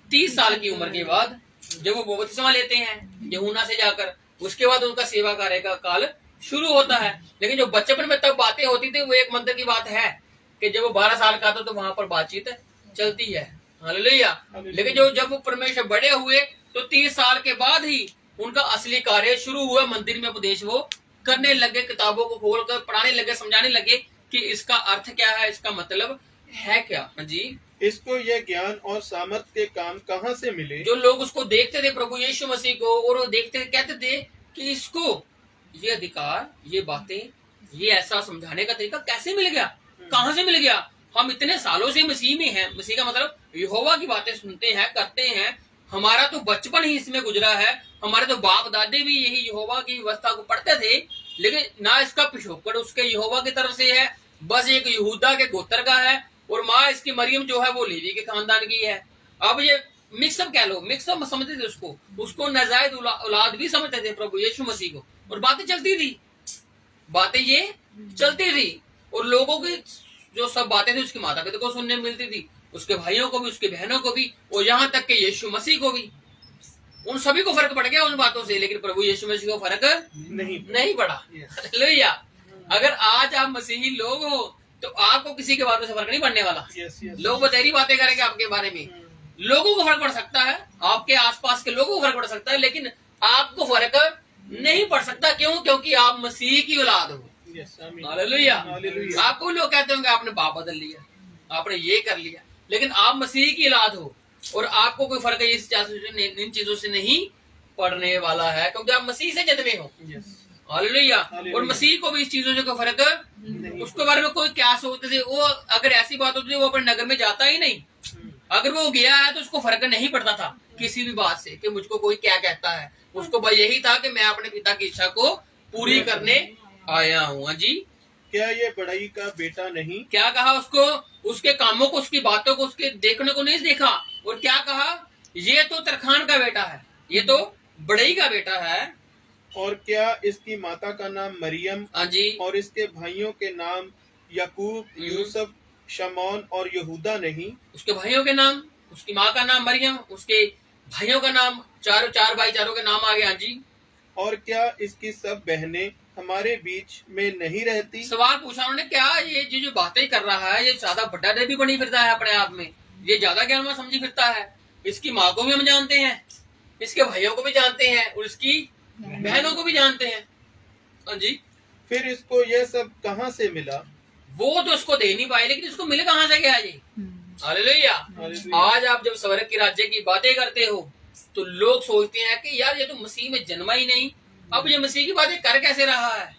30 साल की उम्र के बाद, जब वो बपतिस्मा लेते हैं यूहन्ना से जाकर, उसके बाद उनका सेवा कार्य का काल शुरू होता है। लेकिन जो बचपन में तब बातें होती थी, वो एक मंत्र की बात है कि जब वो 12 साल का था तो वहां पर बातचीत चलती है। हालेलुया। लेकिन जब वो परमेश्वर बड़े हुए, तो 30 साल के बाद ही उनका असली कार्य शुरू हुआ। मंदिर में उपदेश वो करने लगे, किताबों को खोलकर पढ़ाने लगे, समझाने लगे कि इसका अर्थ क्या है, इसका मतलब है क्या। हाँ जी। इसको यह ज्ञान और सामर्थ्य के काम कहाँ से मिले? जो लोग उसको देखते थे, प्रभु यीशु मसीह को, और वो देखते कहते थे कि इसको ये अधिकार, ये बातें, ये ऐसा समझाने का तरीका कैसे मिल गया, कहाँ से मिल गया? हम इतने सालों से मसीह में हैं। मसीह का मतलब यहोवा की बातें सुनते हैं, करते हैं। हमारा तो बचपन ही इसमें गुजरा है। हमारे तो बाप दादे भी यही यहोवा की व्यवस्था को पढ़ते थे, लेकिन ना इसका पिछोकड़ उसके यहोवा की तरफ से है, बस एक यहूदा के गोत्र का है, और माँ इसकी मरियम जो है वो लेवी के खानदान की है। अब ये मिक्सअप कह लो, मिक्सअप समझते थे उसको नाजायज औलाद भी समझते थे प्रभु यीशु मसीह को, और बातें चलती थी, बातें ये चलती थी, और लोगों की जो सब बातें थी उसके माता पिता को सुनने मिलती थी, उसके भाइयों को भी, उसके बहनों को भी, और यहाँ तक के यीशु मसीह को भी। उन सभी को फर्क पड़ गया उन बातों से, लेकिन प्रभु यीशु मसीह को फर्क नहीं पड़ा। हालेलुया। अगर आज आप मसीही लोग हो, तो आपको किसी के बातों से फर्क नहीं पड़ने वाला। लोग बतेरी बातें करेंगे आपके बारे में, लोगों को फर्क पड़ सकता है, आपके आसपास के लोगों को फर्क पड़ सकता है, लेकिन आपको फर्क नहीं पड़ सकता। क्यों? क्योंकि आप मसीह की औलाद हो। हालेलुया। आपको लोग कहते होंगे आपने बाप बदल लिया, आपने ये कर लिया, लेकिन आप मसीह की औलाद हो, और आपको कोई फर्क इन चीजों से नहीं पड़ने वाला है, क्योंकि आप मसीह से जन्मे हो। हालेलुया। और मसीह को भी इस चीजों से कोई फर्क, उसके बारे में कोई क्या सोचते थे वो, अगर ऐसी बात होती थी वो अपने नगर में जाता ही नहीं। अगर वो गया है तो उसको फर्क नहीं पड़ता था किसी भी बात से कि मुझको कोई क्या कहता है। उसको बस यही था कि मैं अपने पिता की इच्छा को पूरी करने आया हूँ। हाँ जी। क्या ये बड़ाई का बेटा नहीं? क्या कहा उसको? उसके कामों को, उसकी बातों को, उसके देखने को नहीं देखा, और क्या कहा? ये तो तरखान का बेटा है, ये तो बड़ई का बेटा है। और क्या इसकी माता का नाम मरियम, हाँ जी, और इसके भाइयों के नाम याकूब, यूसुफ, शमौन और यहूदा नहीं? उसके भाइयों के नाम, उसकी माँ का नाम मरियम, उसके भाइयों का नाम, चार भाई, चारों के नाम आ गए। हाँ जी। और क्या इसकी सब बहनें हमारे बीच में नहीं रहती? सवाल पूछा उन्होंने, क्या ये जो बातें कर रहा है, ये ज्यादा बड़ा भी बनी फिरता है अपने आप में, ये ज्यादा ज्ञान समझी फिरता है। इसकी माँ को भी हम जानते हैं, इसके भाइयों को भी जानते हैं, और इसकी बहनों को भी जानते हैं। हाँ जी। फिर इसको यह सब कहाँ से मिला? वो तो उसको दे नहीं पाए, लेकिन इसको मिले कहाँ से गया ये? हालेलुया। आज आप जब स्वर्ग के राज्य की बातें करते हो, तो लोग सोचते हैं कि यार ये तो मसीह में जन्मा ही नहीं, अब ये मसीह की बातें कर कैसे रहा है?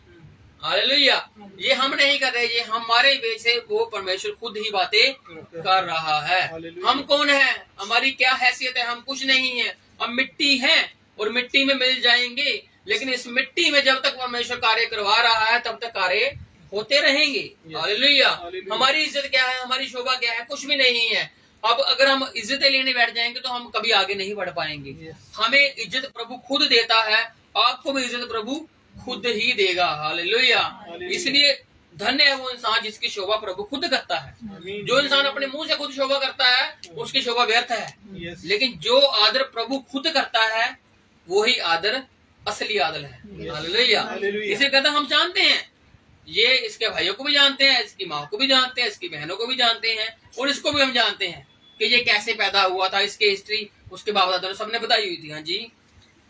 हालेलुया। ये हम नहीं कर रहे, ये हमारे बीच से वो परमेश्वर खुद ही बातें कर रहा है। हम कौन है? हमारी क्या हैसियत है? हम कुछ नहीं है, हम मिट्टी हैं, और मिट्टी में मिल जाएंगे। लेकिन इस मिट्टी में जब तक परमेश्वर कार्य करवा रहा है, तब तक कार्य होते रहेंगे। हालेलुया। हमारी इज्जत क्या है? हमारी शोभा क्या है? कुछ भी नहीं है। अब अगर हम इज्जतें लेने बैठ जाएंगे तो हम कभी आगे नहीं बढ़ पाएंगे। हमें इज्जत प्रभु खुद देता है, आपको भी इज्जत प्रभु खुद ही देगा। हालेलुया। इसलिए धन्य है वो इंसान जिसकी शोभा प्रभु खुद करता है। जो इंसान अपने मुंह से खुद शोभा करता है, उसकी शोभा व्यर्थ है। लेकिन जो आदर प्रभु खुद करता है, वही आदर असली आदर है। हालेलुया। इसे कहता हम जानते हैं ये इसके भाइयों को भी जानते हैं, इसकी माँ को भी जानते हैं, इसकी बहनों को भी जानते हैं, और इसको भी हम जानते हैं कि ये कैसे पैदा हुआ था, इसकी हिस्ट्री उसके बाप दादा ने सबने बताई हुई थी। हाँ जी,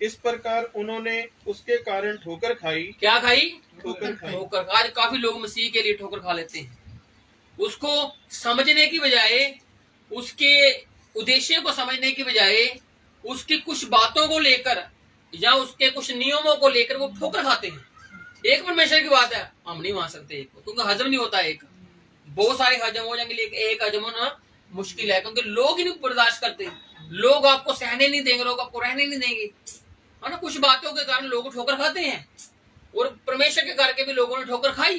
इस प्रकार उन्होंने उसके कारण ठोकर खाई। क्या खाई? ठोकर खाई। ठोकर। आज काफी लोग मसीह के लिए ठोकर खा लेते हैं, उसको समझने की बजाय, उसके उद्देश्य को समझने की बजाय, उसकी कुछ बातों को लेकर या उसके कुछ नियमों को लेकर वो ठोकर खाते हैं। एक परमेश्वर की बात है, हम नहीं मान सकते एक को, क्योंकि हजम नहीं होता। एक बहुत सारे हजम हो जाएंगे, लेकिन एक हजम होना मुश्किल है, क्योंकि लोग ही नहीं बर्दाश्त करते। लोग आपको सहने नहीं देंगे, लोग आपको रहने नहीं देंगे, है ना। कुछ बातों के कारण लोग ठोकर खाते हैं, और परमेश्वर के करके भी लोगों ने ठोकर खाई,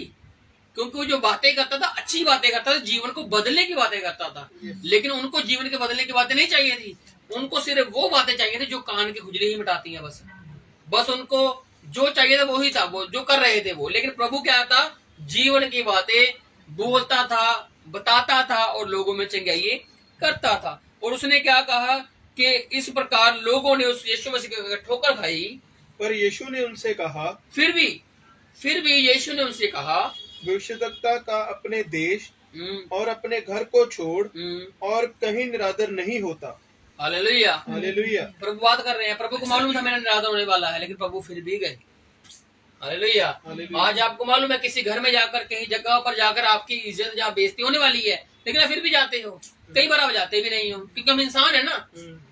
क्योंकि वो जो बातें करता था, अच्छी बातें करता था, जीवन को बदलने की बातें करता था, लेकिन उनको जीवन के बदलने की बातें नहीं चाहिए थी। उनको सिर्फ वो बातें चाहिए थी जो कान की खुजली ही मिटाती हैं। बस उनको जो चाहिए था वही था, वो जो कर रहे थे वो। लेकिन प्रभु क्या था? जीवन की बातें बोलता था, बताता था, और लोगों में चंगाई करता था। और उसने क्या कहा कि इस प्रकार लोगों ने उस यीशु मसीह की ठोकर खाई। पर यीशु ने उनसे कहा, फिर भी यीशु ने उनसे कहा, भविष्यद्वक्ता का अपने देश और अपने घर को छोड़ और कहीं निरादर नहीं होता। Hallelujah, hallelujah. प्रभु बात कर रहे हैं। प्रभु को मालूम था मेरा निरादर होने वाला है, लेकिन प्रभु फिर भी गए। हालेलुया। आज आपको मालूम है किसी घर में जाकर, कहीं जगह पर जाकर आपकी इज्जत जहाँ बेइज्जती होने वाली है, लेकिन आप फिर भी जाते हो। कई बार आप जाते भी नहीं हो, क्योंकि हम इंसान है ना,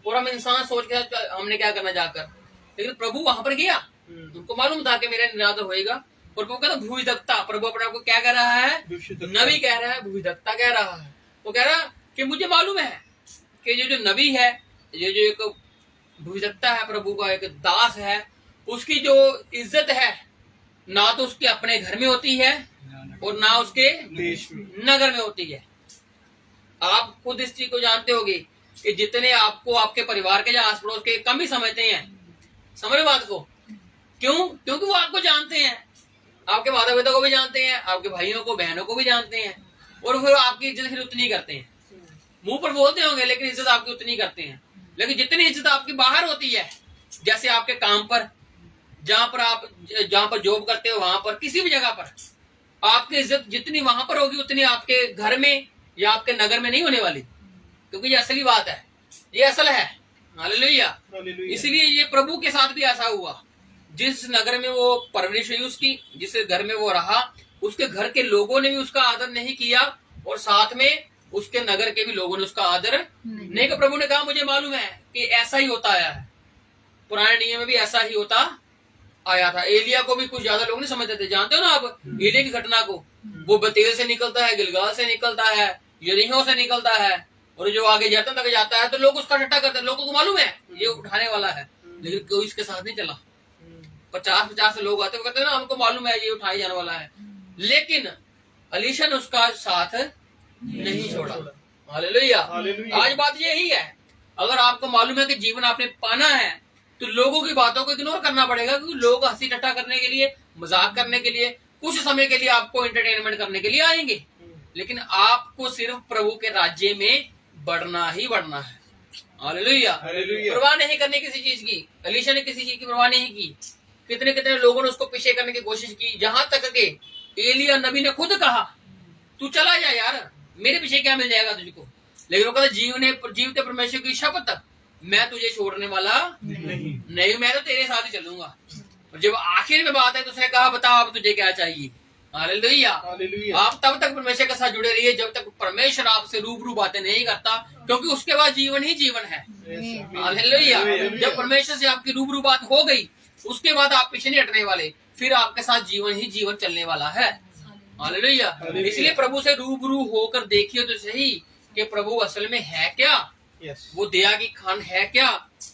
और हम इंसान सोच के हमने क्या करना जाकर। लेकिन प्रभु वहां पर गया, उनको मालूम था कि मेरा निरादर होएगा। और वो कहता भूविदक्ता, प्रभु अपने आपको क्या कह रहा है? नबी कह रहा है, भूविदक्ता कह रहा है। वो कह रहा कि मुझे मालूम है कि ये जो नबी है, ये जो एक भूविदक्ता है, प्रभु का एक दास है, उसकी जो इज्जत है ना तो उसके अपने घर में होती है और ना उसके देश में, नगर में होती है। आप खुद इस चीज को जानते होगे कि जितने आपको आपके परिवार के या आस पड़ोस के कम ही समझते हैं। समझ बात को? क्यों? क्योंकि वो आपको जानते हैं, आपके माता पिता को भी जानते हैं, आपके भाइयों को बहनों को भी जानते हैं, और फिर आपकी इज्जत फिर उतनी करते हैं। मुंह पर बोलते होंगे, लेकिन इज्जत आपकी उतनी करते हैं। लेकिन जितनी इज्जत आपकी बाहर होती है, जैसे आपके काम पर, जहाँ पर जॉब करते हो, वहां पर, किसी भी जगह पर आपकी इज्जत जितनी वहां पर होगी, उतनी आपके घर में या आपके नगर में नहीं होने वाली, क्योंकि ये असली बात है, ये असल है। हालेलुया। इसलिए ये प्रभु के साथ भी ऐसा हुआ। जिस नगर में वो परवरिश हुई उसकी, जिस घर में वो रहा, उसके घर के लोगों ने भी उसका आदर नहीं किया, और साथ में उसके नगर के भी लोगों ने उसका आदर नहीं किया। प्रभु ने कहा मुझे मालूम है कि ऐसा ही होता आया है, पुराने नियम में भी ऐसा ही होता आया था। एलिया को भी कुछ ज्यादा लोग नहीं समझते थे। जानते हो ना आप एलिया की घटना को? वो बतेल से निकलता है, गिलगाल से निकलता है, यरीहो से निकलता है, और जो आगे जर्दन तक जाता है, तो लोग उसका ठट्टा करते हैं। लोगों को मालूम है ये उठाने वाला है, लेकिन कोई इसके साथ नहीं चला। 50 लोग आते, वो कहते हैं ना हमको मालूम है ये उठाई जाने वाला है, लेकिन अलीशा ने उसका साथ नहीं छोड़ा। हालेलुया। आज बात यही है, अगर आपको मालूम है कि जीवन आपने पाना है, तो लोगों की बातों को इग्नोर करना पड़ेगा, क्योंकि लोग हंसी ठट्टा करने के लिए, मजाक करने के लिए, कुछ समय के लिए आपको एंटरटेनमेंट करने के लिए आएंगे, लेकिन आपको सिर्फ प्रभु के राज्य में बढ़ना ही बढ़ना है। हालेलुया। परवाह नहीं करनी किसी चीज की। अलीशा ने किसी चीज की परवाह नहीं की। कितने कितने लोगों ने उसको पीछे करने की कोशिश की, जहां तक के एलिया नबी ने खुद कहा तू चला जा यार, मेरे पीछे क्या मिल जाएगा तुझको। लेकिन वो कहता जीवते परमेश्वर की शपथ, मैं तुझे छोड़ने वाला नहीं, मैं तो तेरे साथ ही चलूंगा। और जब आखिर में बात है तो उसने कहा बता अब तुझे क्या चाहिए। हालेलुया। आप तब तक परमेश्वर के साथ जुड़े रहिए जब तक परमेश्वर आपसे रूबरू बातें नहीं करता, क्योंकि उसके बाद जीवन ही जीवन है। हालेलुया। जब परमेश्वर से आपकी रूबरू बात हो गई, उसके बाद आप पीछे नहीं हटने वाले, फिर आपके साथ जीवन ही जीवन चलने वाला है। हालेलुया। इसलिए प्रभु से रूबरू होकर देखिए तो सही कि प्रभु असल में है क्या, वो दया की खान है क्या,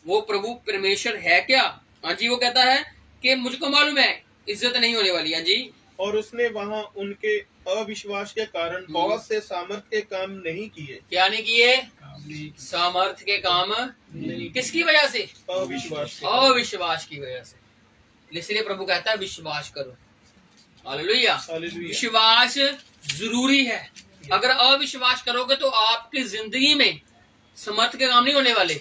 वो प्रभु परमेश्वर है क्या। हाँ जी, वो कहता है कि मुझको मालूम है इज्जत नहीं होने वाली। हाँ जी। और उसने वहाँ उनके अविश्वास के कारण बहुत से सामर्थ्य के काम नहीं किए। क्या नहीं किए? सामर्थ्य के काम। किसकी वजह से? अविश्वास की वजह से। इसलिए प्रभु कहता है विश्वास करो। हालेलुया। विश्वास जरूरी है। अगर अविश्वास करोगे तो आपकी जिंदगी में समर्थ के काम नहीं होने वाले।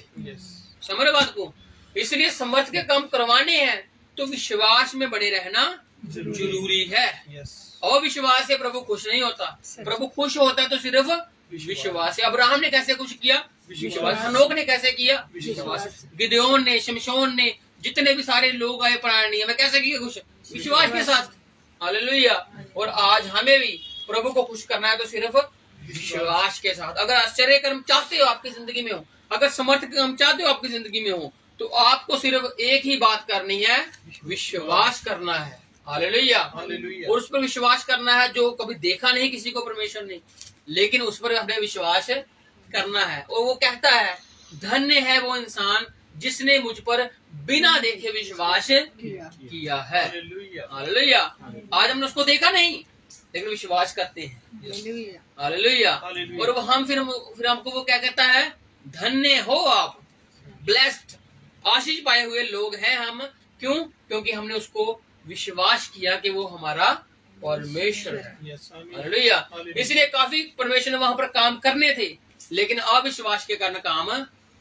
समझ बात को? इसलिए समर्थ के काम करवाने हैं तो विश्वास में बने रहना जरूरी है। यस। अविश्वास से प्रभु खुश नहीं होता। प्रभु खुश होता है तो सिर्फ विश्वास से। अब्राहम ने कैसे खुश किया? विश्वास। हनोक ने कैसे किया? विश्वास। गिदयोन ने, शमशोन ने, जितने भी सारे लोग आए पुराने नियम में, कैसे किए खुश? विश्वास के साथ। हालेलुया। और आज हमें भी प्रभु को खुश करना है तो सिर्फ विश्वास के साथ। अगर आश्चर्य कर्म चाहते हो आपकी जिंदगी में हो, अगर समर्थ कर्म चाहते हो आपकी जिंदगी में हो, तो आपको सिर्फ एक ही बात करनी है, विश्वास करना है। हालेलुया। और उस पर विश्वास करना है जो कभी देखा नहीं किसी को परमेश्वर ने, लेकिन उस पर हमें विश्वास करना है। और वो कहता है, धन्य है वो इंसान जिसने मुझ पर बिना देखे विश्वास किया है। हालेलुया। आज हमने उसको देखा नहीं, लेकिन विश्वास करते हैं। हालेलुया। और वो हम फिर हमको वो क्या कहता है? धन्य हो आप, ब्लेस्ड, आशीष पाए हुए लोग हैं हम। क्यों? क्योंकि हमने उसको विश्वास किया कि वो हमारा परमेश्वर है। हालेलुया। इसलिए काफी परमेश्वर ने वहां पर काम करने थे, लेकिन अविश्वास के कारण काम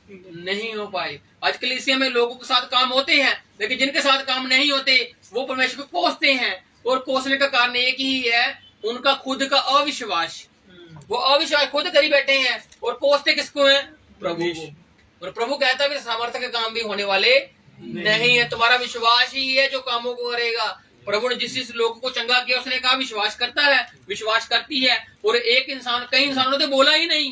नहीं हो पाए। आज कलीसिया में लोगों के साथ काम होते हैं, लेकिन जिनके साथ काम नहीं होते वो परमेश्वर को कोसते हैं। और कोसने का कारण एक ही है, उनका खुद का अविश्वास। वो अविश्वास खुद करी बैठे हैं और कोसते किसको है? प्रभु को। और प्रभु कहता है सामर्थ्य के काम भी होने वाले नहीं है, तुम्हारा विश्वास ही है जो कामों को करेगा। प्रभु ने जिस लोगों को चंगा किया उसने कहा विश्वास करता है, विश्वास करती है। और एक इंसान, कई इंसानों ने बोला ही नहीं।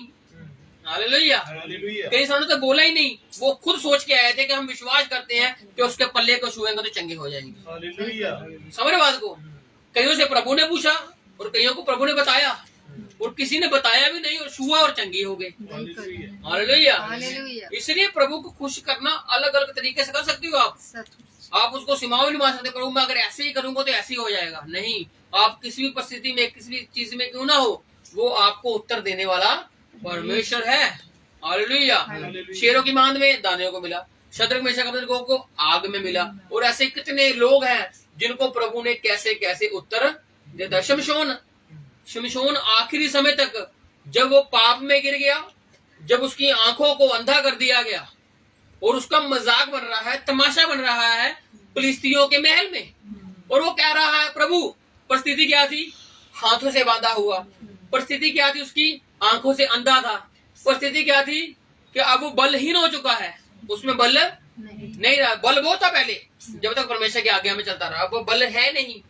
हालेलुया। कई इंसानों ने बोला ही नहीं, वो खुद सोच के आए थे कि हम विश्वास करते हैं कि उसके पल्ले को छुएंगे तो चंगे हो जाएंगे। समझ बात को? कईयों से प्रभु ने पूछा और कईयों को प्रभु ने बताया, और किसी ने बताया भी नहीं और छुआ और चंगी हो गए। हालेलुया। इसलिए प्रभु को खुश करना अलग अलग तरीके से कर सकते हो आप उसको सीमाओं नहीं मान सकते, प्रभु मैं अगर ऐसे ही करूंगा तो ऐसे ही हो जाएगा। नहीं, आप किसी भी परिस्थिति में, किसी भी चीज में क्यों ना हो, वो आपको उत्तर देने वाला परमेश्वर है। हालेलुया। शेरों की मांद में दानियों को मिला, शद्रक मेशक अबेदनगो को आग में मिला। और ऐसे कितने लोग हैं जिनको प्रभु ने कैसे कैसे उत्तर दिया। शमशोन आखिरी समय तक, जब वो पाप में गिर गया, जब उसकी आंखों को अंधा कर दिया गया और उसका मजाक बन रहा है, तमाशा बन रहा है फिलिस्तियों के महल में, और वो कह रहा है प्रभु, परिस्थिति क्या थी? हाथों से बांधा हुआ। परिस्थिति क्या थी? उसकी आंखों से अंधा था। परिस्थिति क्या थी? कि अब वो बलहीन हो चुका है, उसमें बल नहीं रहा। बल वो था पहले जब तक परमेश्वर की आज्ञा में चलता रहा, अब वो बल है नहीं,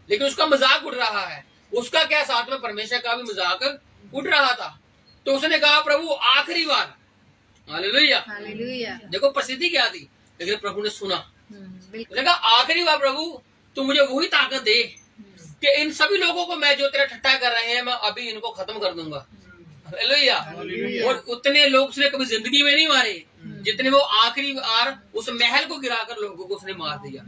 लेकिन उसका मजाक उड़ रहा है। उसका क्या, साथ में परमेश्वर का भी मजाक उड़ रहा था। तो उसने कहा प्रभु आखिरी बार। हालेलुया। देखो परिस्थिति क्या थी, लेकिन प्रभु ने सुना। उसने कहा आखिरी बार प्रभु तू मुझे वही ताकत दे कि इन सभी लोगों को मैं जो तेरा ठट्ठा कर रहे हैं, मैं अभी इनको खत्म कर दूंगा। हालेलुया। और उतने लोग उसने कभी जिंदगी में नहीं मारे जितने वो आखिरी बार उस महल को गिराकर लोगों को उसने मार दिया।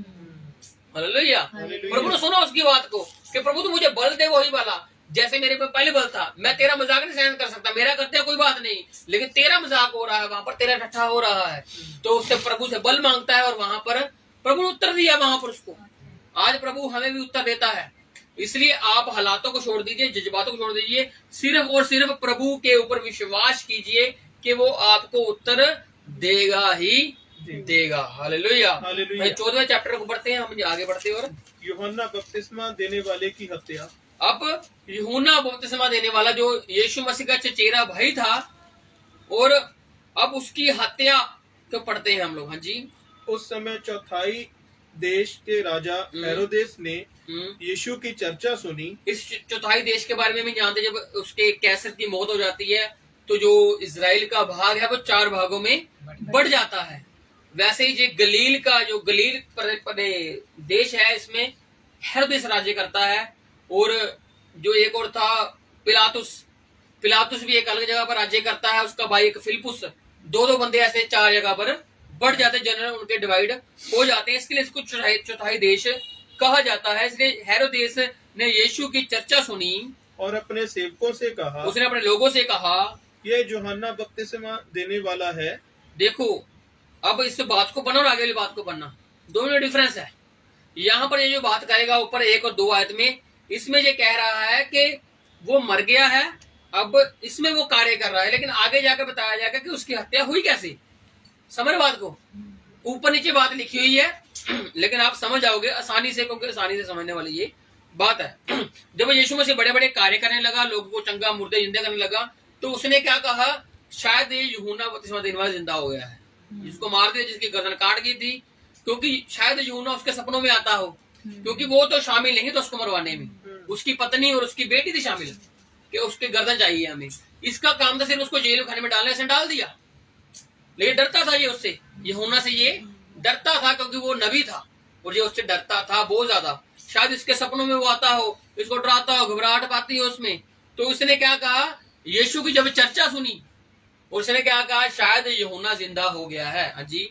हालेलुया। प्रभु ने सुना उसकी बात को कि प्रभु तू मुझे बल दे वही वाला, जैसे मेरे पे पहले बल था। मैं तेरा मजाक नहीं सहन कर सकता, मेरा करते कोई बात नहीं, लेकिन तेरा मजाक हो रहा है, वहां पर तेरा ठट्ठा हो रहा है। तो उससे प्रभु से बल मांगता है और वहां पर प्रभु ने उत्तर दिया वहां पर उसको। आज प्रभु हमें भी उत्तर देता है। इसलिए आप हालातों को छोड़ दीजिए, जज्बातों को छोड़ दीजिए, सिर्फ और सिर्फ प्रभु के ऊपर विश्वास कीजिए कि वो आपको उत्तर देगा ही देगा। हालेलुया। 14वें चैप्टर को पढ़ते हैं, हम आगे बढ़ते हैं। और यूहन्ना बपतिस्मा देने वाले की हत्या। अब यूहन्ना बपतिस्मा देने वाला जो यीशु मसीह का चचेरा भाई था, और अब उसकी हत्या को पढ़ते हैं हम लोग। हाँ जी। उस समय चौथाई देश के राजा हेरोदेस ने यीशु की चर्चा सुनी। इस चौथाई देश के बारे में भी जानते, जब उसके कैसर की मौत हो जाती है तो जो इजराइल का भाग है वो 4 भागों में बढ़ जाता है। वैसे ही जो गलील का, जो गलील देश है, इसमें हेरोदेस राज्य करता है। और जो एक और था पिलातुस भी एक अलग जगह पर राज्य करता है। उसका भाई एक फिलिपुस, 2 बंदे ऐसे 4 जगह पर बढ़ जाते हैं, जनरल उनके डिवाइड हो जाते हैं। इसके लिए इसको चौथाई देश कहा जाता है। इसलिए हेरोदेस ने यीशु की चर्चा सुनी और अपने सेवकों से कहा, उसने अपने लोगों से कहा, ये यूहन्ना बपतिस्मा देने वाला है। देखो अब इस बात को पढ़ना और आगे वाली बात को पढ़ना, दोनों में डिफरेंस है। यहाँ पर ये जो बात करेगा ऊपर 1 और 2 आयत में, इसमें ये कह रहा है कि वो मर गया है, अब इसमें वो कार्य कर रहा है, लेकिन आगे जाकर बताया जाएगा कि उसकी हत्या हुई कैसे। समझ बात को? ऊपर नीचे बात लिखी हुई है, लेकिन आप समझ जाओगे आसानी से, क्योंकि आसानी से समझने वाली ये बात है। जब यीशु मसीह बड़े बड़े कार्य करने लगा, लोगों को चंगा मुर्दे जिंदे करने लगा, तो उसने क्या कहा, शायद ये यूहन्ना बपतिस्मा देने वाला जिंदा हो गया है, जिसको मार दिया, जिसकी गर्दन काट गई थी, क्योंकि शायद यूहन्ना उसके सपनों में आता हो, क्योंकि वो तो शामिल नहीं था उसको मरवाने में, उसकी पत्नी और उसकी बेटी थी शामिल, कि उसकी गर्दन चाहिए हमें। इसका काम था सिर्फ उसको जेल खाने में डालने से डाल दिया, लेकिन डरता था ये उससे, यूहन्ना से ये डरता था, क्योंकि वो नबी था और ये उससे डरता था बहुत ज्यादा। शायद इसके सपनों में वो आता हो, इसको डराता हो, घबराहट पाती हो उसमें। तो उसने क्या कहा, यीशु की जब चर्चा सुनी, उसने क्या कहा, शायद यूहन्ना जिंदा हो गया है। हाँ जी,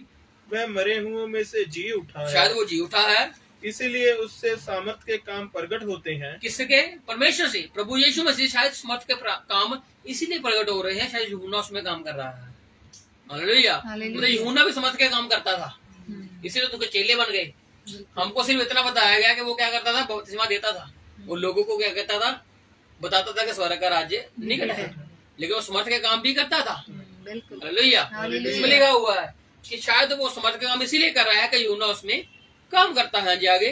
वह मरे हुओं में से जी उठा है, शायद वो जी उठा है, इसीलिए उससे सामर्थ के काम प्रकट होते हैं। किसके? परमेश्वर से। प्रभु यीशु मसीह शायद सामर्थ के काम इसीलिए प्रकट हो रहे हैं, शायद यूहन्ना उसमें काम कर रहा है। हालेलुया। मतलब यूहन्ना भी सामर्थ के काम करता था, इसीलिए तो चेले बन गए। हमको सिर्फ इतना बताया गया कि वो क्या करता था, बपतिस्मा देता था, वो लोगों को क्या कहता था, बताता था कि स्वर्ग का राज्य निकट है, लेकिन वो समर्थ के काम भी करता था। हालेलुया। इसमें लिखा हुआ है कि शायद वो समर्थ के काम इसीलिए कर रहा है कि यूहन्ना उसमें काम करता है। जी आगे,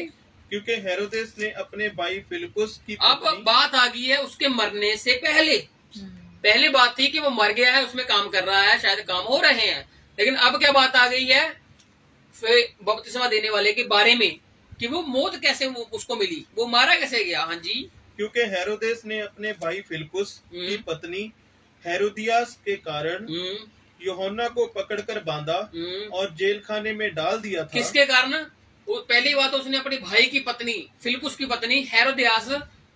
क्योंकि हेरोदेस ने अपने भाई फिलिपुस की अब बात आ गई है उसके मरने से पहले। पहले बात थी कि वो मर गया है, उसमें काम कर रहा है, शायद काम हो रहे हैं, लेकिन अब क्या बात आ गई है बपतिस्मा देने वाले के बारे में, कि वो मौत कैसे उसको मिली, वो मारा कैसे गया। हाँ जी, क्योंकि हेरोदेस ने अपने भाई फिलिपुस की पत्नी हेरोदियास के कारण यूहन्ना को पकड़कर बांधा और जेल खाने में डाल दिया था। किसके कारण? वो पहली बात, उसने अपने भाई की पत्नी, फिलिपुस की पत्नी हेरोदियास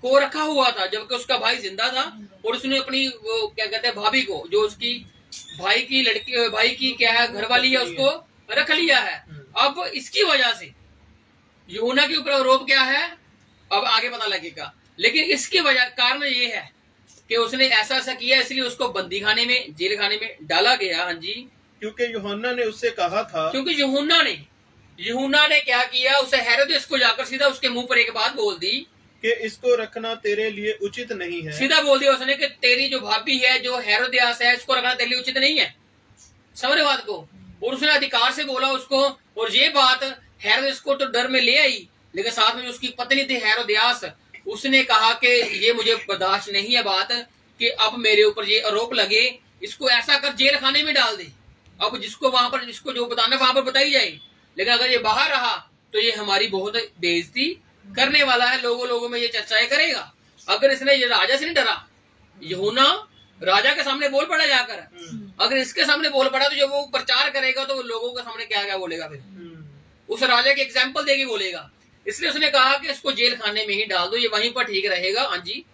को रखा हुआ था जबकि उसका भाई जिंदा था, और उसने अपनी वो क्या कहते हैं भाभी को, जो उसकी भाई की लड़की, भाई की क्या है घरवाली है, उसको रख लिया है। अब इसकी वजह से यूहन्ना के ऊपर आरोप क्या है, अब आगे पता लगेगा, लेकिन इसकी वजह कारण ये है कि उसने ऐसा ऐसा किया, इसलिए उसको बंदी खाने में, जेल खाने में डाला गया। हाँ जी, क्योंकि यूहन्ना ने उससे कहा था, क्योंकि यूहन्ना ने क्या किया, उसे हेरोदेस को जाकर सीधा उसके मुंह पर एक बात बोल दी कि इसको रखना तेरे लिए उचित नहीं है। सीधा बोल दिया उसने कि तेरी जो भाभी है, जो हेरोदियास है, इसको रखना तेरे लिए उचित नहीं है। समझ बात को? और उसने अधिकार से बोला उसको, और ये बात हेरोदेस को तो डर में ले आई, लेकिन साथ में जो उसकी पत्नी थी हेरोदियास, उसने कहा कि ये मुझे बर्दाश्त नहीं है बात कि अब मेरे ऊपर ये आरोप लगे, इसको ऐसा कर जेल खाने में डाल दे। अब जिसको वहां पर, जिसको जो बताना वहां पर बताई जाए, लेकिन अगर ये बाहर रहा तो ये हमारी बहुत बेइज्जती करने वाला है, लोगों में ये चर्चाएं करेगा। अगर इसने ये राजा से नहीं डरा, यूहन्ना राजा के सामने बोल पड़ा जाकर, अगर इसके सामने बोल पड़ा तो जब वो प्रचार करेगा तो लोगों के सामने क्या क्या बोलेगा, फिर उस राजा के एग्जाम्पल देके बोलेगा। इसलिए उसने कहा कि इसको जेल खाने में ही डाल दो, ये वहीं पर ठीक रहेगा। हाँ जी,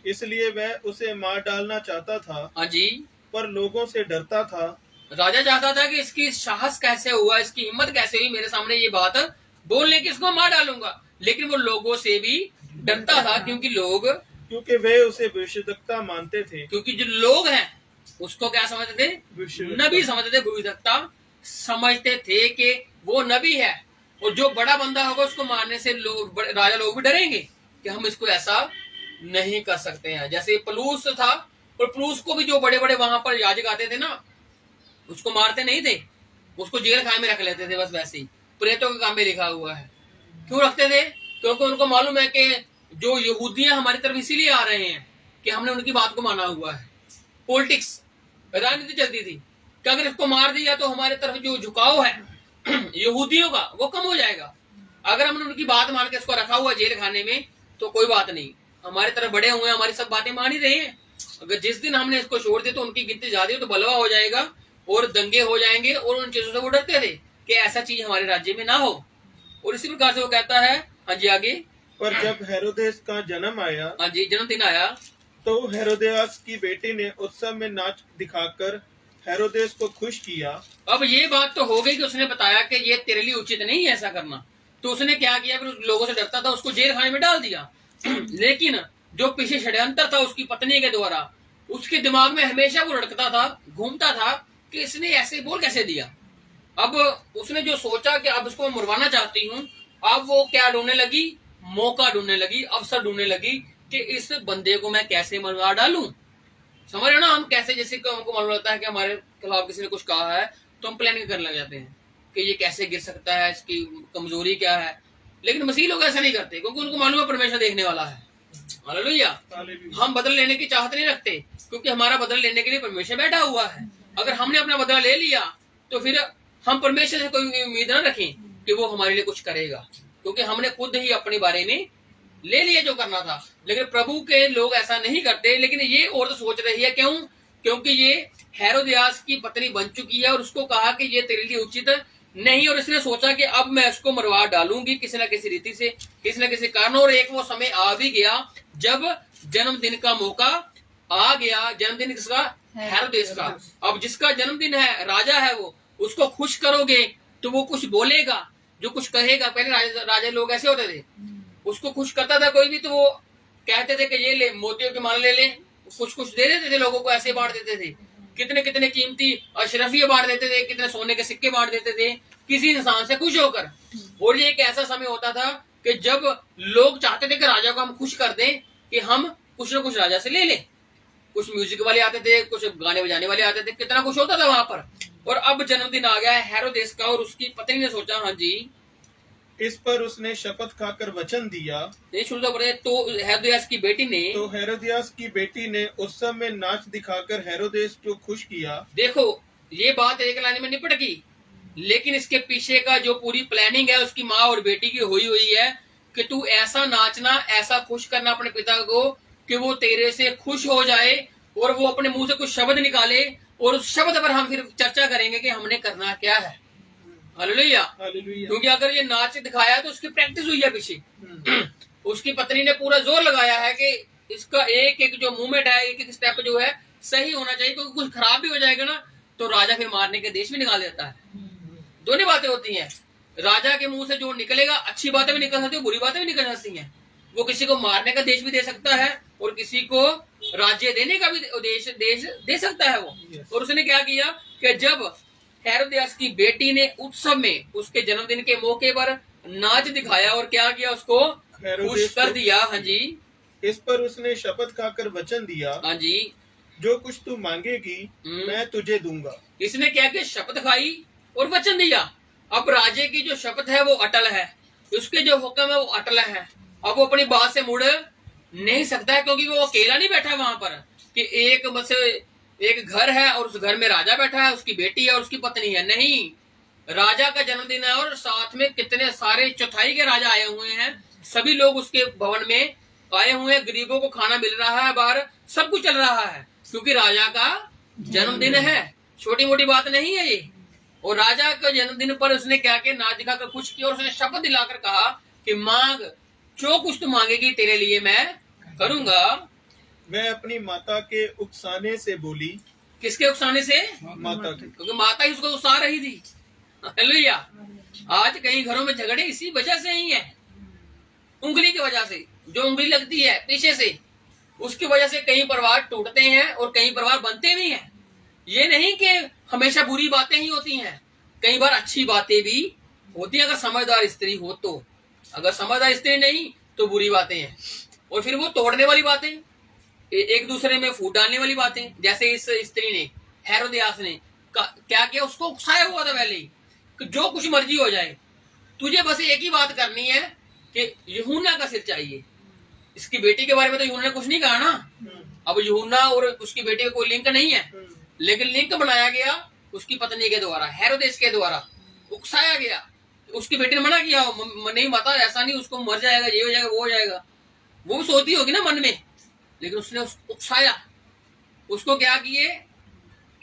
इसलिए वह उसे मार डालना चाहता था। हाँ जी, पर लोगों से डरता था। राजा चाहता था कि इसकी साहस कैसे हुआ, इसकी हिम्मत कैसे हुई मेरे सामने ये बात बोलने की, इसको मार डालूंगा, लेकिन वो लोगों से भी डरता था, क्योंकि वे उसे भविष्यद्वक्ता मानते थे। क्योंकि जो लोग हैं उसको क्या समझते थे, नबी समझते थे, भविष्यद्वक्ता समझते थे कि वो नबी है, और जो बड़ा बंदा होगा उसको मारने से राजा लोग भी डरेंगे कि हम इसको ऐसा नहीं कर सकते हैं। जैसे पलूस था, और पलूस को भी जो बड़े बड़े वहां पर याजक आते थे ना, उसको मारते नहीं थे, उसको जेल खाने में रख लेते थे, बस वैसे ही प्रेतों के काम में लिखा हुआ है। क्यों रखते थे? क्योंकि उनको मालूम है कि जो यहूदियां हमारी तरफ इसीलिए आ रहे हैं कि हमने उनकी बात को माना हुआ है। पॉलिटिक्स, राजनीति चलती थी कि अगर इसको मार दिया तो हमारे तरफ जो झुकाव है यहूदियों का वो कम हो जाएगा। अगर हमने उनकी बात मान के इसको रखा हुआ जेल खाने में तो कोई बात नहीं, हमारे तरफ बड़े हुए, हमारी सब बातें मान ही रहे हैं। अगर जिस दिन हमने इसको छोड़ दिया तो उनकी गिनती ज्यादा तो बलवा हो जाएगा और दंगे हो जाएंगे, और उन चीजों से वो डरते थे कि ऐसा चीज हमारे राज्य में ना हो। और इसी प्रकार से वो कहता है, हाँ जी आगे, पर जब हेरोदेस का जन्म आया, हाँ जी जन्मदिन आया, तो हेरोदियास की बेटी ने उत्सव में नाच दिखाकर हेरोदेस को खुश किया। अब ये बात तो हो गई कि उसने बताया कि ये तेरे लिए उचित नहीं है ऐसा करना, तो उसने क्या किया, फिर उस लोगों से डरता था, उसको जेल खाने में डाल दिया। लेकिन जो पीछे षड्यंत्र था उसकी पत्नी के द्वारा, उसके दिमाग में हमेशा वो लड़कता था, घूमता था कि इसने ऐसे बोल कैसे दिया। अब उसने जो सोचा कि अब इसको मैं मरवाना चाहती हूँ, अब वो क्या ढूंढने लगी, मौका ढूंढने लगी, अवसर ढूंढने लगी कि इस बंदे को मैं कैसे मरवा डालूं। समझ रहे हो ना, हम कैसे, जैसे कि हमको मालूम लगता है कि हमारे खिलाफ किसी ने कुछ कहा है तो हम प्लानिंग करने लग जाते हैं कि ये कैसे गिर सकता है, इसकी कमजोरी क्या है। लेकिन मसीह लोग ऐसा नहीं करते, क्योंकि उनको मालूम है परमेश्वर देखने वाला है। हालेलुया। हम बदला लेने की चाहत नहीं रखते, क्योंकि हमारा बदला लेने के लिए परमेश्वर बैठा हुआ है। अगर हमने अपना बदला ले लिया तो फिर हम परमेश्वर से कोई उम्मीद न रखें कि वो हमारे लिए कुछ करेगा, क्योंकि हमने खुद ही अपने बारे में ले लिया जो करना था। लेकिन प्रभु के लोग ऐसा नहीं करते। लेकिन ये औरत सोच रही है, क्यों? क्योंकि ये हेरोदियास की पत्नी बन चुकी है और उसको कहा कि ये तेरे लिए उचित नहीं, और इसने सोचा कि अब मैं उसको मरवा डालूंगी किसी न किसी रीति से, किसी न किसी कारण। और एक वो समय आ भी गया जब जन्मदिन का मौका आ गया। जन्मदिन किसका? हेरोदेस का। अब जिसका जन्मदिन है, राजा है, वो उसको खुश करोगे तो वो कुछ बोलेगा, जो कुछ कहेगा। पहले राजा लोग ऐसे होते थे, उसको खुश करता था कोई भी तो वो कहते थे कि ये ले, मोतियों की माला ले ले, कुछ कुछ दे देते थे लोगों को, ऐसे बांट देते थे। कितने कितने कीमती अशरफिया बांट देते थे, कितने सोने के सिक्के बांट देते थे किसी इंसान से खुश होकर। और ये एक ऐसा समय होता था कि जब लोग चाहते थे कि राजा को हम खुश कर दें, कि हम कुछ न कुछ राजा से ले लें। कुछ म्यूजिक वाले आते थे, कुछ गाने बजाने वाले आते थे, कितना कुछ होता था वहां पर। और अब जन्मदिन आ गया है हेरोदेस का, और उसकी पत्नी ने सोचा, हाँ जी, इस पर उसने शपथ खाकर वचन दिया। नहीं सुनता पड़े। तो हेरोदियास की बेटी ने उस समय नाच दिखाकर हेरोदेस को खुश किया। देखो, ये बात एक लाइन में निपट गई, लेकिन इसके पीछे का जो पूरी प्लानिंग है उसकी माँ और बेटी की हुई है कि तू ऐसा नाचना, ऐसा खुश करना अपने पिता को कि वो तेरे से खुश हो जाए और वो अपने मुंह से कुछ शब्द निकाले, और उस शब्द पर हम फिर चर्चा करेंगे कि हमने करना क्या है। हालेलुया। क्योंकि अगर ये नाच दिखाया तो उसकी प्रैक्टिस हुई है पीछे। उसकी पत्नी ने पूरा जोर लगाया है कि इसका एक एक जो मूवमेंट है, एक एक स्टेप जो है सही होना चाहिए, क्योंकि कुछ खराब भी हो जाएगा ना तो राजा फिर मारने के देश भी निकाल देता है। दोनों बातें होती हैं। राजा के मुंह से जो निकलेगा, अच्छी बातें भी निकल सकती है, बुरी बातें भी निकल सकती हैं। वो किसी को मारने का देश भी दे सकता है और किसी को राज्य देने का भी देश दे सकता है वो। और उसने क्या किया कि जब हेरोदियास की बेटी ने उत्सव में उसके जन्मदिन के मौके पर नाच दिखाया और क्या किया, उसको खुश कर दिया। हाँ जी। इस पर उसने शपथ खाकर वचन दिया। हाँ जी। जो कुछ तू मांगेगी मैं तुझे दूंगा। इसने क्या किया? शपथ खाई और वचन दिया। अब राजे की जो शपथ है वो अटल है, उसके जो हुक्म है वो अटल है। अब वो अपनी बात से मुड़ नहीं सकता है, क्योंकि वो अकेला नहीं बैठा वहां पर कि एक घर है और उस घर में राजा बैठा है, उसकी बेटी है और उसकी पत्नी है। नहीं, राजा का जन्मदिन है और साथ में कितने सारे चौथाई के राजा आए हुए हैं। सभी लोग उसके भवन में आए हुए हैं, गरीबों को खाना मिल रहा है, बाहर सब कुछ चल रहा है, क्योंकि राजा का जन्मदिन है। छोटी मोटी बात नहीं है ये। और राजा के जन्मदिन पर उसने क्या किया? नाच दिखाकर खुश किया और उसने शपथ दिलाकर कहा कि मांग, जो कुछ तू मांगेगी तेरे लिए मैं करूंगा। मैं अपनी माता के उकसाने से बोली। किसके उकसाने से? माता के। क्योंकि माता ही उसको उकसा रही थी। हालेलुया। आज कई घरों में झगड़े इसी वजह से ही है, उंगली की वजह से। जो उंगली लगती है पीछे से, उसकी वजह से कई परिवार टूटते हैं और कई परिवार बनते भी हैं। ये नहीं कि हमेशा बुरी बातें ही होती हैं, कई बार अच्छी बातें भी होती हैं, अगर समझदार स्त्री हो तो। अगर समझदार स्त्री नहीं तो बुरी बातें हैं। और फिर वो तोड़ने वाली बातें, एक दूसरे में फूट डालने वाली बातें, जैसे इस स्त्री ने, हेरोदियास ने क्या किया? उसको उकसाया हुआ था पहले ही कि जो कुछ मर्जी हो जाए, तुझे बस एक ही बात करनी है कि यूहन्ना का सिर चाहिए। इसकी बेटी के बारे में तो यूहन्ना ने कुछ नहीं कहा ना। अब यूहन्ना और उसकी बेटी का कोई लिंक नहीं है, लेकिन लिंक बनाया गया उसकी पत्नी के द्वारा, हेरोदेस के द्वारा उकसाया गया। उसकी बेटी ने मना किया, नहीं माता ऐसा नहीं, उसको मर जाएगा, ये हो जाएगा, वो हो जाएगा। वो भी सोचती होगी ना मन में, लेकिन उसने उसको उकसाया। उसको क्या किए,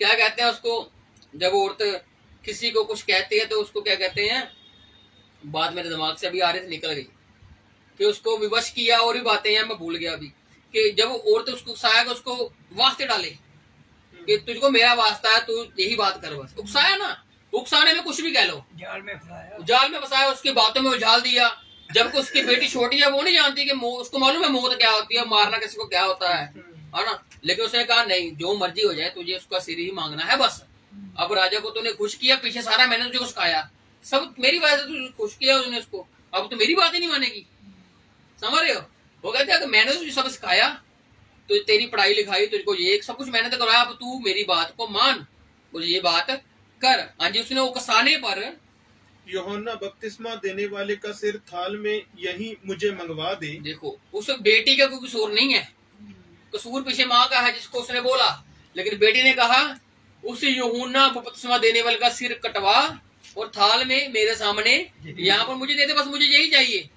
क्या कहते हैं उसको, जब औरत किसी को कुछ कहती है तो उसको क्या कहते हैं, बाद में दिमाग से अभी आ रही थी, निकल गई, कि उसको विवश किया। और भी बातें हैं, मैं भूल गया अभी, कि जब औरत उसको उकसाया कि उसको वास्ते डाले कि तुझको मेरा वास्ता है, तू यही बात कर। बस उकसाया ना, उकसाने में कुछ भी कह लो, जाल में फंसाया, उसकी बातों में उछाल दिया। जबकि उसकी बेटी छोटी है, वो नहीं जानती कि उसको मालूम है मौत क्या होती है, मारना किसी को क्या होता है ना। लेकिन उसने कहा नहीं, जो मर्जी हो जाए, तुझे उसका सिर ही मांगना है बस। अब राजा को तूने खुश किया, पीछे सारा मैंने तुझे कुछ खाया, सब मेरी वजह से तुझे खुश किया उसने उसको, अब तो मेरी बात ही नहीं मानेगी। समझ रहे हो? वो कहते हैं कि मैंने तुझे सब सिखाया, तो तेरी पढ़ाई लिखाई, तुझको ये सब कुछ मैंने तो कराया, अब तू मेरी बात को मान, मुझे ये बात कर। हाँ जी। उसने उकसाने पर यूहन्ना बपतिस्मा देने वाले का सिर थाल में यही मुझे मंगवा दे। देखो, उस बेटी का कोई कसूर नहीं है, कसूर पीछे माँ का है जिसको उसने बोला, लेकिन बेटी ने कहा उस यूहन्ना बपतिस्मा देने वाले का सिर कटवा और थाल में मेरे सामने यहाँ पर मुझे दे दे, बस मुझे यही चाहिए।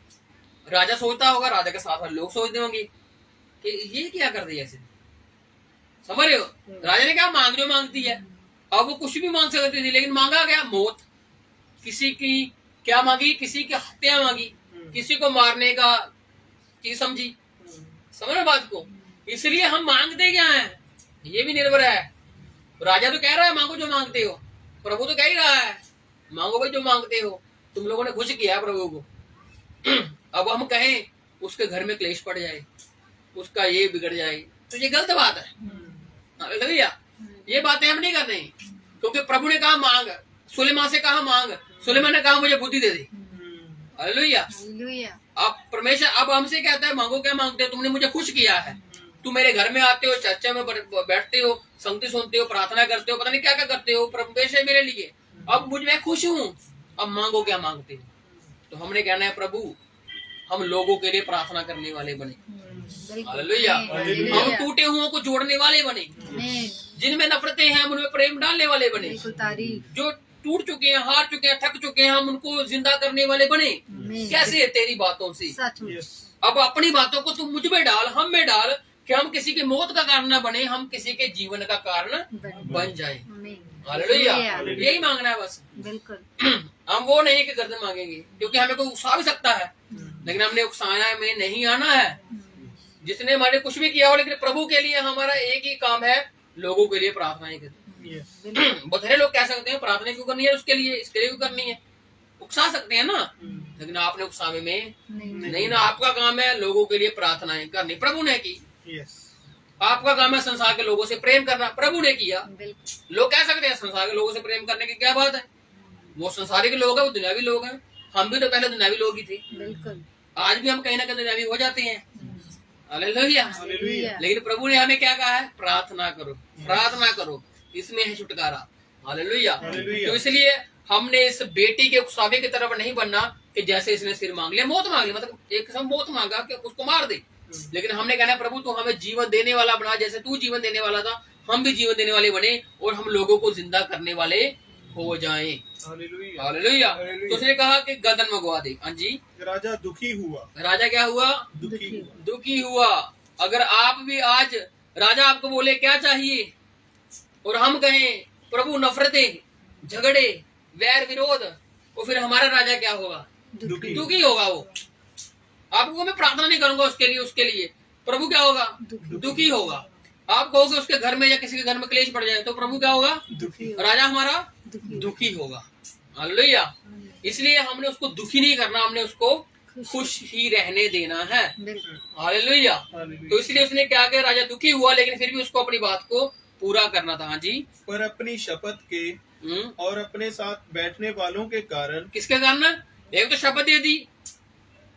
राजा सोचता होगा, राजा के साथ वाले लोग सोचते होंगे कि ये क्या कर दिया ऐसे, समझ रहे हो? राजा ने क्या मांगती है, अब वो कुछ भी मांग सकती थी, लेकिन मांगा क्या? मौत। किसी की क्या मांगी? किसी की हत्या मांगी, किसी को मारने का चीज समझी। समझ रहे बात को? इसलिए हम मांगते क्या है ये भी निर्भर है। राजा तो कह रहा है मांगो जो मांगते हो, प्रभु तो कह ही रहा है मांगो भाई जो मांगते हो। तुम लोगों ने खुश किया प्रभु को। अब हम कहें उसके घर में क्लेश पड़ जाए, उसका ये बिगड़ जाए, तो ये गलत बात है। हालेलुया। ये बातें हम नहीं कर रहे, क्योंकि प्रभु ने कहा मांग, सुलेमान से कहा मांग, सुलेमान ने कहा मुझे बुद्धि दे दे। हालेलुया। अब परमेश्वर अब हमसे कहता है मांगो क्या मांगते हो? तुमने मुझे खुश किया है, तुम मेरे घर में आते हो, चर्चा में बैठते हो, संगति सुनते हो, प्रार्थना करते हो, पता नहीं क्या क्या करते हो, परमेश्वर मेरे लिए। अब मैं खुश हूँ, अब मांगो क्या मांगते हो? तो हमने कहना है प्रभु हम लोगों के लिए प्रार्थना करने वाले बने। हालेलुया। हम टूटे हुओं को जोड़ने वाले बने, जिनमें नफरतें हैं उनमें प्रेम डालने वाले बने, जो टूट चुके हैं, हार चुके हैं, थक चुके हैं, हम उनको जिंदा करने वाले बने। कैसे? तेरी बातों से। अब अपनी बातों को तुम मुझ में डाल, हम में डाल, कि हम किसी की मौत का कारण न बने, हम किसी के जीवन का कारण बन जाए। हालेलुया। यही मांगना है बस। बिल्कुल। हम वो नहीं कि गर्दन मांगेंगे, क्योंकि हमें कोई उकसा भी सकता है, लेकिन हमने उकसाना में नहीं आना है। जिसने हमारे कुछ भी किया हो, लेकिन प्रभु के लिए हमारा एक ही काम है, लोगों के लिए प्रार्थनाएं करनी। बथेरे लोग कह सकते हैं प्रार्थना क्यों करनी है, उसके लिए इसके लिए क्यों करनी है, उकसा सकते हैं ना, लेकिन आपने उकसावे में नहीं ना। आपका काम है लोगों के लिए प्रार्थनाएं करनी, प्रभु ने की। आपका काम है संसार के लोगों से प्रेम करना, प्रभु ने किया। लोग कह सकते हैं संसार के लोगों से प्रेम करने की क्या बात है, वो संसारिक लोग है, वो दुनियावी लोग हैं। हम भी तो पहले दुनियावी लोग ही थे, आज भी हम कहीं ना कहीं दुनियावी हो जाते हैं। हालेलुया। लेकिन प्रभु ने हमें क्या कहा है? प्रार्थना करो, प्रार्थना करो, इसमें है छुटकारा। हालेलुया। तो इसलिए हमने इस बेटी के उकसावे की तरफ नहीं बनना कि जैसे इसने सिर मांग लिया, मौत मांग ली, मतलब एक किस्म मौत मांगा कि उसको मार दे। लेकिन हमने कहना प्रभु तू हमें जीवन देने वाला बना, जैसे तू जीवन देने वाला था हम भी जीवन देने वाले बने, और हम लोगों को जिंदा करने वाले हो जाएं। हालेलुया। तो उसने कहा कि गर्दन मंगवा दे। हाँ जी। राजा दुखी हुआ। राजा क्या हुआ? दुखी हुआ। अगर आप भी आज राजा आपको बोले क्या चाहिए, और हम कहें प्रभु नफरतें, झगड़े, वैर विरोध, तो फिर हमारा राजा क्या होगा? दुखी होगा। वो आपको मैं प्रार्थना नहीं करूंगा उसके लिए प्रभु क्या होगा? दुखी होगा। आप कहोगे उसके घर में या किसी के घर में क्लेश पड़ जाए तो प्रभु क्या होगा? राजा हमारा दुखी होगा। हालेलुया। इसलिए हमने उसको दुखी नहीं करना, हमने उसको खुश ही रहने देना है। हालेलुया। तो इसलिए उसने क्या किया? राजा दुखी हुआ, लेकिन फिर भी उसको अपनी बात को पूरा करना था। हाँ जी। पर अपनी शपथ के और अपने साथ बैठने वालों के कारण। किसके कारण? एक तो शपथ दे दी,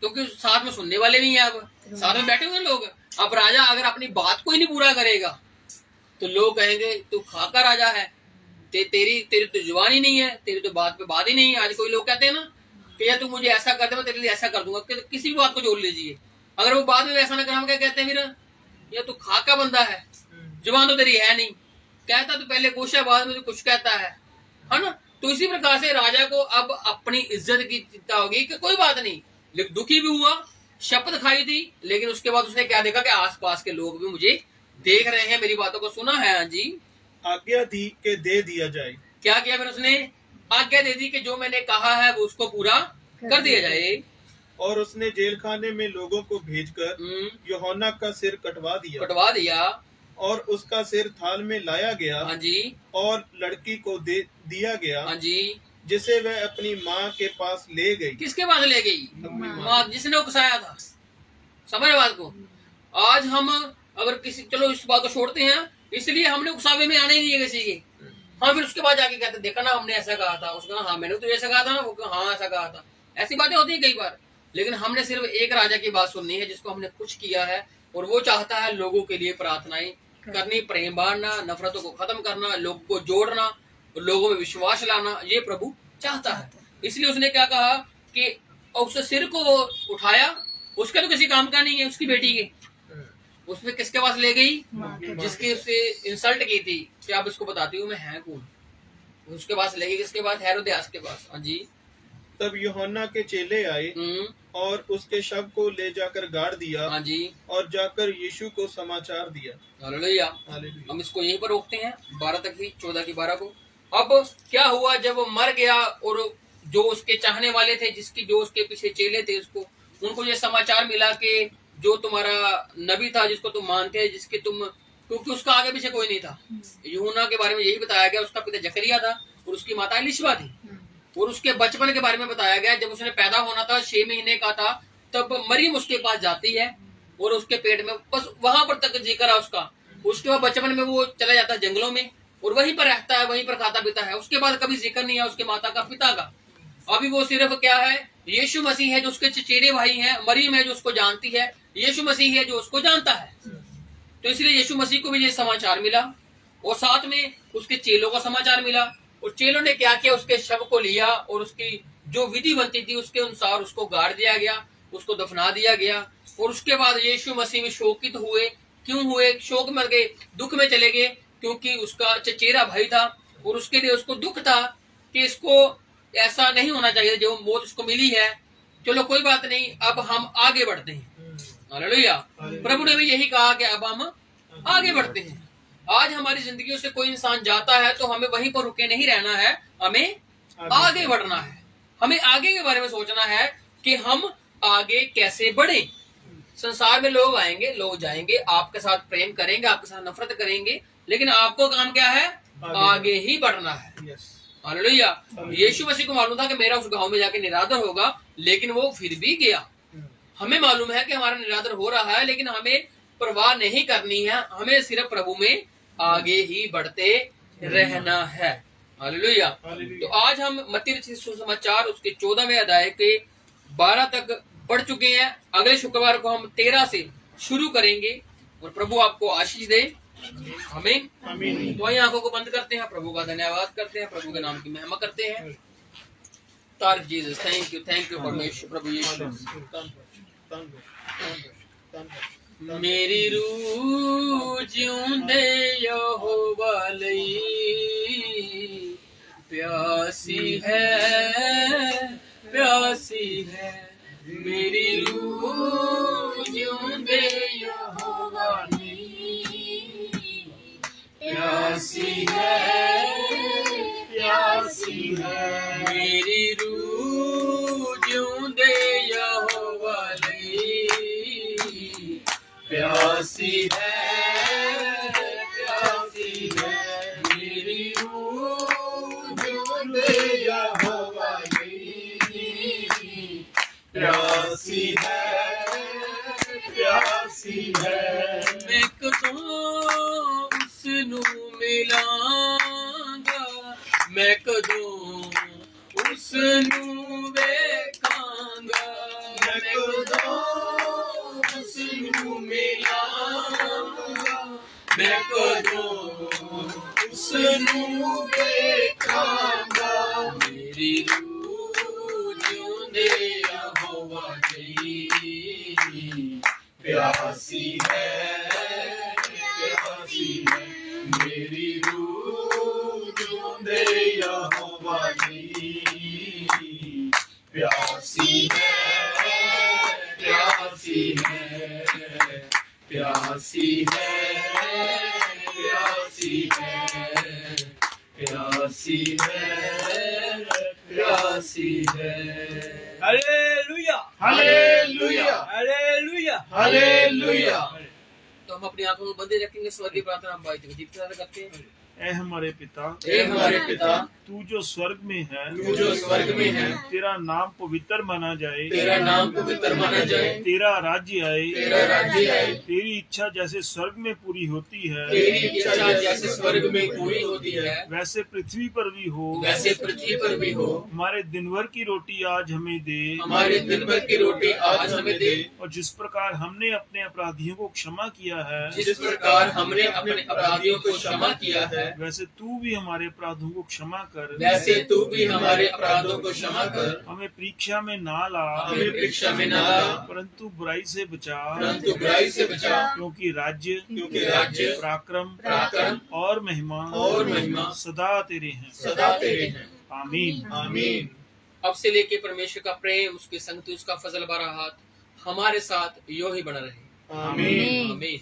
क्योंकि साथ में सुनने वाले नहीं है, अब साथ में बैठे हुए लोग। अब राजा अगर अपनी बात को ही नहीं पूरा करेगा तो लोग कहेंगे तू खाका राजा है, तेरी तो जुबान ही नहीं है, तेरी तो बात पे बात ही नहीं है। आज कोई लोग कहते हैं ना कि यार तू मुझे ऐसा कर दे, मैं तेरे लिए ऐसा कर दूंगा, किसी भी बात को जोड़ लीजिए। अगर वो बाद में वैसा ना कर, हम क्या कहते हैं फिर? यार तू खाका बंदा है, जुबान तो तेरी है नहीं, कहता तो पहले कुछ है, बाद में तो कुछ कहता है ना। तो इसी प्रकार से राजा को अब अपनी इज्जत की चिंता होगी कि कोई बात नहीं, लेकिन दुखी भी हुआ, शपथ खाई थी, लेकिन उसके बाद उसने क्या देखा कि आसपास के लोग भी मुझे देख रहे हैं, मेरी बातों को सुना है। हाँ जी। आज्ञा दी के दे दिया जाए। क्या किया फिर उसने? आज्ञा दे दी कि जो मैंने कहा है वो उसको पूरा कर दिया जाए। और उसने जेल खाने में लोगों को भेजकर यूहन्ना का सिर कटवा दिया और उसका सिर थाल में लाया गया। हाँ जी। और लड़की को दे दिया गया। हाँ जी। जिसे वह अपनी माँ के पास ले गई। किसके पास ले गई? माँ, जिसने उकसाया था। समझ बात को? आज हम अगर किसी, चलो इस बात को छोड़ते हैं, इसलिए हमने उकसावे में आने ही नहीं है किसी के। हाँ, फिर उसके बाद जाके कहते देखा ना हमने ऐसा कहा था, उसका हाँ मैंने तो ऐसा कहा था ना, वो हाँ ऐसा कहा था। ऐसी बातें होती है कई बार, लेकिन हमने सिर्फ एक राजा की बात सुननी है जिसको हमने कुछ किया है, और वो चाहता है लोगों के लिए प्रार्थनाएं करनी, प्रेम बांटना, नफरतों को खत्म करना, लोगों को जोड़ना, लोगों में विश्वास लाना, ये प्रभु चाहता है। इसलिए उसने क्या कहा कि उसके सिर को उठाया, उसका तो किसी काम का नहीं है, उसकी बेटी के, उसमें किसके पास ले गई, जिसकी उससे इंसल्ट की थी कि आप इसको बताती हूँ मैं है कौन, उसके पास ले गई। किसके पास, हेरोदियास के पास। हाँ जी। तब यूहन्ना के चेले आए और उसके शव को ले जाकर गाड़ दिया। हाँ जी। और जाकर यीशु को समाचार दिया। हालेलुया। हम इसको यहीं पर रोकते हैं 12 तक ही, 14 की 12 को। अब क्या हुआ जब वो मर गया और जो उसके चाहने वाले थे, जो उसके पीछे चेले थे, उनको ये समाचार मिला कि जो तुम्हारा नबी था जिसको तुम मानते, जिसके तुम, क्योंकि उसका आगे पीछे कोई नहीं था। यूहन्ना के बारे में यही बताया गया, उसका पिता जकरिया था और उसकी माता एलिशबा थी। और उसके बचपन के बारे में बताया गया, जब उसने पैदा होना था, 6 महीने का था, तब मरियम उसके पास जाती है और उसके पेट में, बस वहां पर तक जिक्र है उसका। उसके बाद बचपन में वो चला जाता है जंगलों में और वहीं पर रहता है, वहीं पर खाता पीता है। उसके बाद कभी जिक्र नहीं है उसके माता का, पिता का। अभी वो सिर्फ क्या है, यीशु मसीह है जो उसके चचेरे भाई हैं, मरियम है जो उसको जानती है, यीशु मसीह है जो उसको जानता है। तो इसलिए यीशु मसीह को भी ये समाचार मिला और साथ में उसके चेलों को समाचार मिला। और चेलों ने क्या किया, उसके शव को लिया और उसकी जो विधि बनती थी उसके अनुसार उसको गाड़ दिया गया, उसको दफना दिया गया। और उसके बाद यीशु मसीह में शोकित हुए। क्यों हुए? शोक में गए, दुख में चले गए, क्योंकि उसका चचेरा भाई था और उसके लिए उसको दुख था कि इसको ऐसा नहीं होना चाहिए जो मौत उसको मिली है। चलो कोई बात नहीं, अब हम आगे बढ़ते हैं। हालेलुया। प्रभु ने भी यही कहा कि अब हम आगे बढ़ते हैं। आज हमारी जिंदगियों से कोई इंसान जाता है तो हमें वहीं पर रुके नहीं रहना है, हमें आगे बढ़ना है। हमें आगे के बारे में सोचना है कि हम आगे कैसे बढ़े। संसार में लोग आएंगे, लोग जाएंगे, आपके साथ प्रेम करेंगे, आपके साथ नफरत करेंगे, लेकिन आपको काम क्या है, आगे ही बढ़ना है। हालेलुया। यीशु मसीह को मालूम था कि मेरा उस गांव में जाके निरादर होगा, लेकिन वो फिर भी गया। हमें मालूम है कि हमारा निरादर हो रहा है, लेकिन हमें परवाह नहीं करनी है, हमें सिर्फ प्रभु में आगे ही बढ़ते रहना है। हालेलुया। तो आज हम मत्ती रचित सुसमाचार उसके 14वें अध्याय के 12 तक पढ़ चुके हैं। अगले शुक्रवार को हम 13 से शुरू करेंगे और प्रभु आपको आशीष दे। आमीन। तो वही आंखों को बंद करते हैं, प्रभु का धन्यवाद करते हैं, प्रभु के नाम की महिमा करते हैं। तार जीसस, थैंक यू परमेश्वर, प्रभु यीशु। मेरी रूह जिਉਂਦੇ यहोवा ਲਈ प्यासी है, प्यासी है। मेरी रूह जिਉਂਦੇ यहोवा ਲਈ प्यासी है, प्यासी है। मेरी रूह जिਉਂਦੇ यहोवा ਲਈ प्यासी है, प्यासी है। मेरी रूह जिਉਂਦੇ यहोवा ਲਈ प्यासी है, प्यासी है। मैं कदों उसनू मिलांगा, मैं कदों उसनू वेखांगा, मैं कदों उसनू मिलांगा, मैं कदों उसनू वेखांगा। मेरी रूह जिਉਂਦੇ यहोवा ਲਈ प्यासी है, प्यासी है। मेरी रूह जिਉਂਦੇ यहोवा ਲਈ प्यासी है, प्यासी है, प्यासी है, प्यासी है, प्यासी है, प्यासी है। Hallelujah, hallelujah, hallelujah, hallelujah. तो हम अपनी आंखों को बंदे रखेंगे, स्वर्गीय प्रार्थना हम भाई दीप करते हैं। ऐ हमारे पिता, हे हमारे पिता, तू जो स्वर्ग में है, तू जो स्वर्ग में है, तेरा नाम पवित्र माना जाए, तेरा नाम पवित्र माना जाए, तेरा राज्य आए, तेरा राज्य आए, तेरी इच्छा जैसे स्वर्ग में पूरी होती है, तेरी इच्छा जैसे स्वर्ग में पूरी होती है, वैसे पृथ्वी पर भी हो। वैसे पृथ्वी पर भी हो। हमारे दिन भर की रोटी आज हमें दे, हमारे दिन भर की रोटी आज हमें दे। और जिस प्रकार हमने अपने अपराधियों को क्षमा किया है, जिस प्रकार हमने अपने अपराधियों को क्षमा किया है, वैसे तू भी हमारे अपराधों को क्षमा कर, वैसे तू भी हमारे अपराधों को क्षमा कर, हमें परीक्षा में ना ला, हमें परीक्षा में न ला, परंतु बुराई से बचा, परंतु बुराई से बचा, क्योंकि राज्य पराक्रम और महिमा सदा तेरे हैं। सदा तेरे हैं। आमीन। आमीन। अब से लेके परमेश्वर का प्रेम, उसकी संगति, उसका फजल भरा हाथ हमारे साथ यो ही बना रहे। आमीन। आमीन।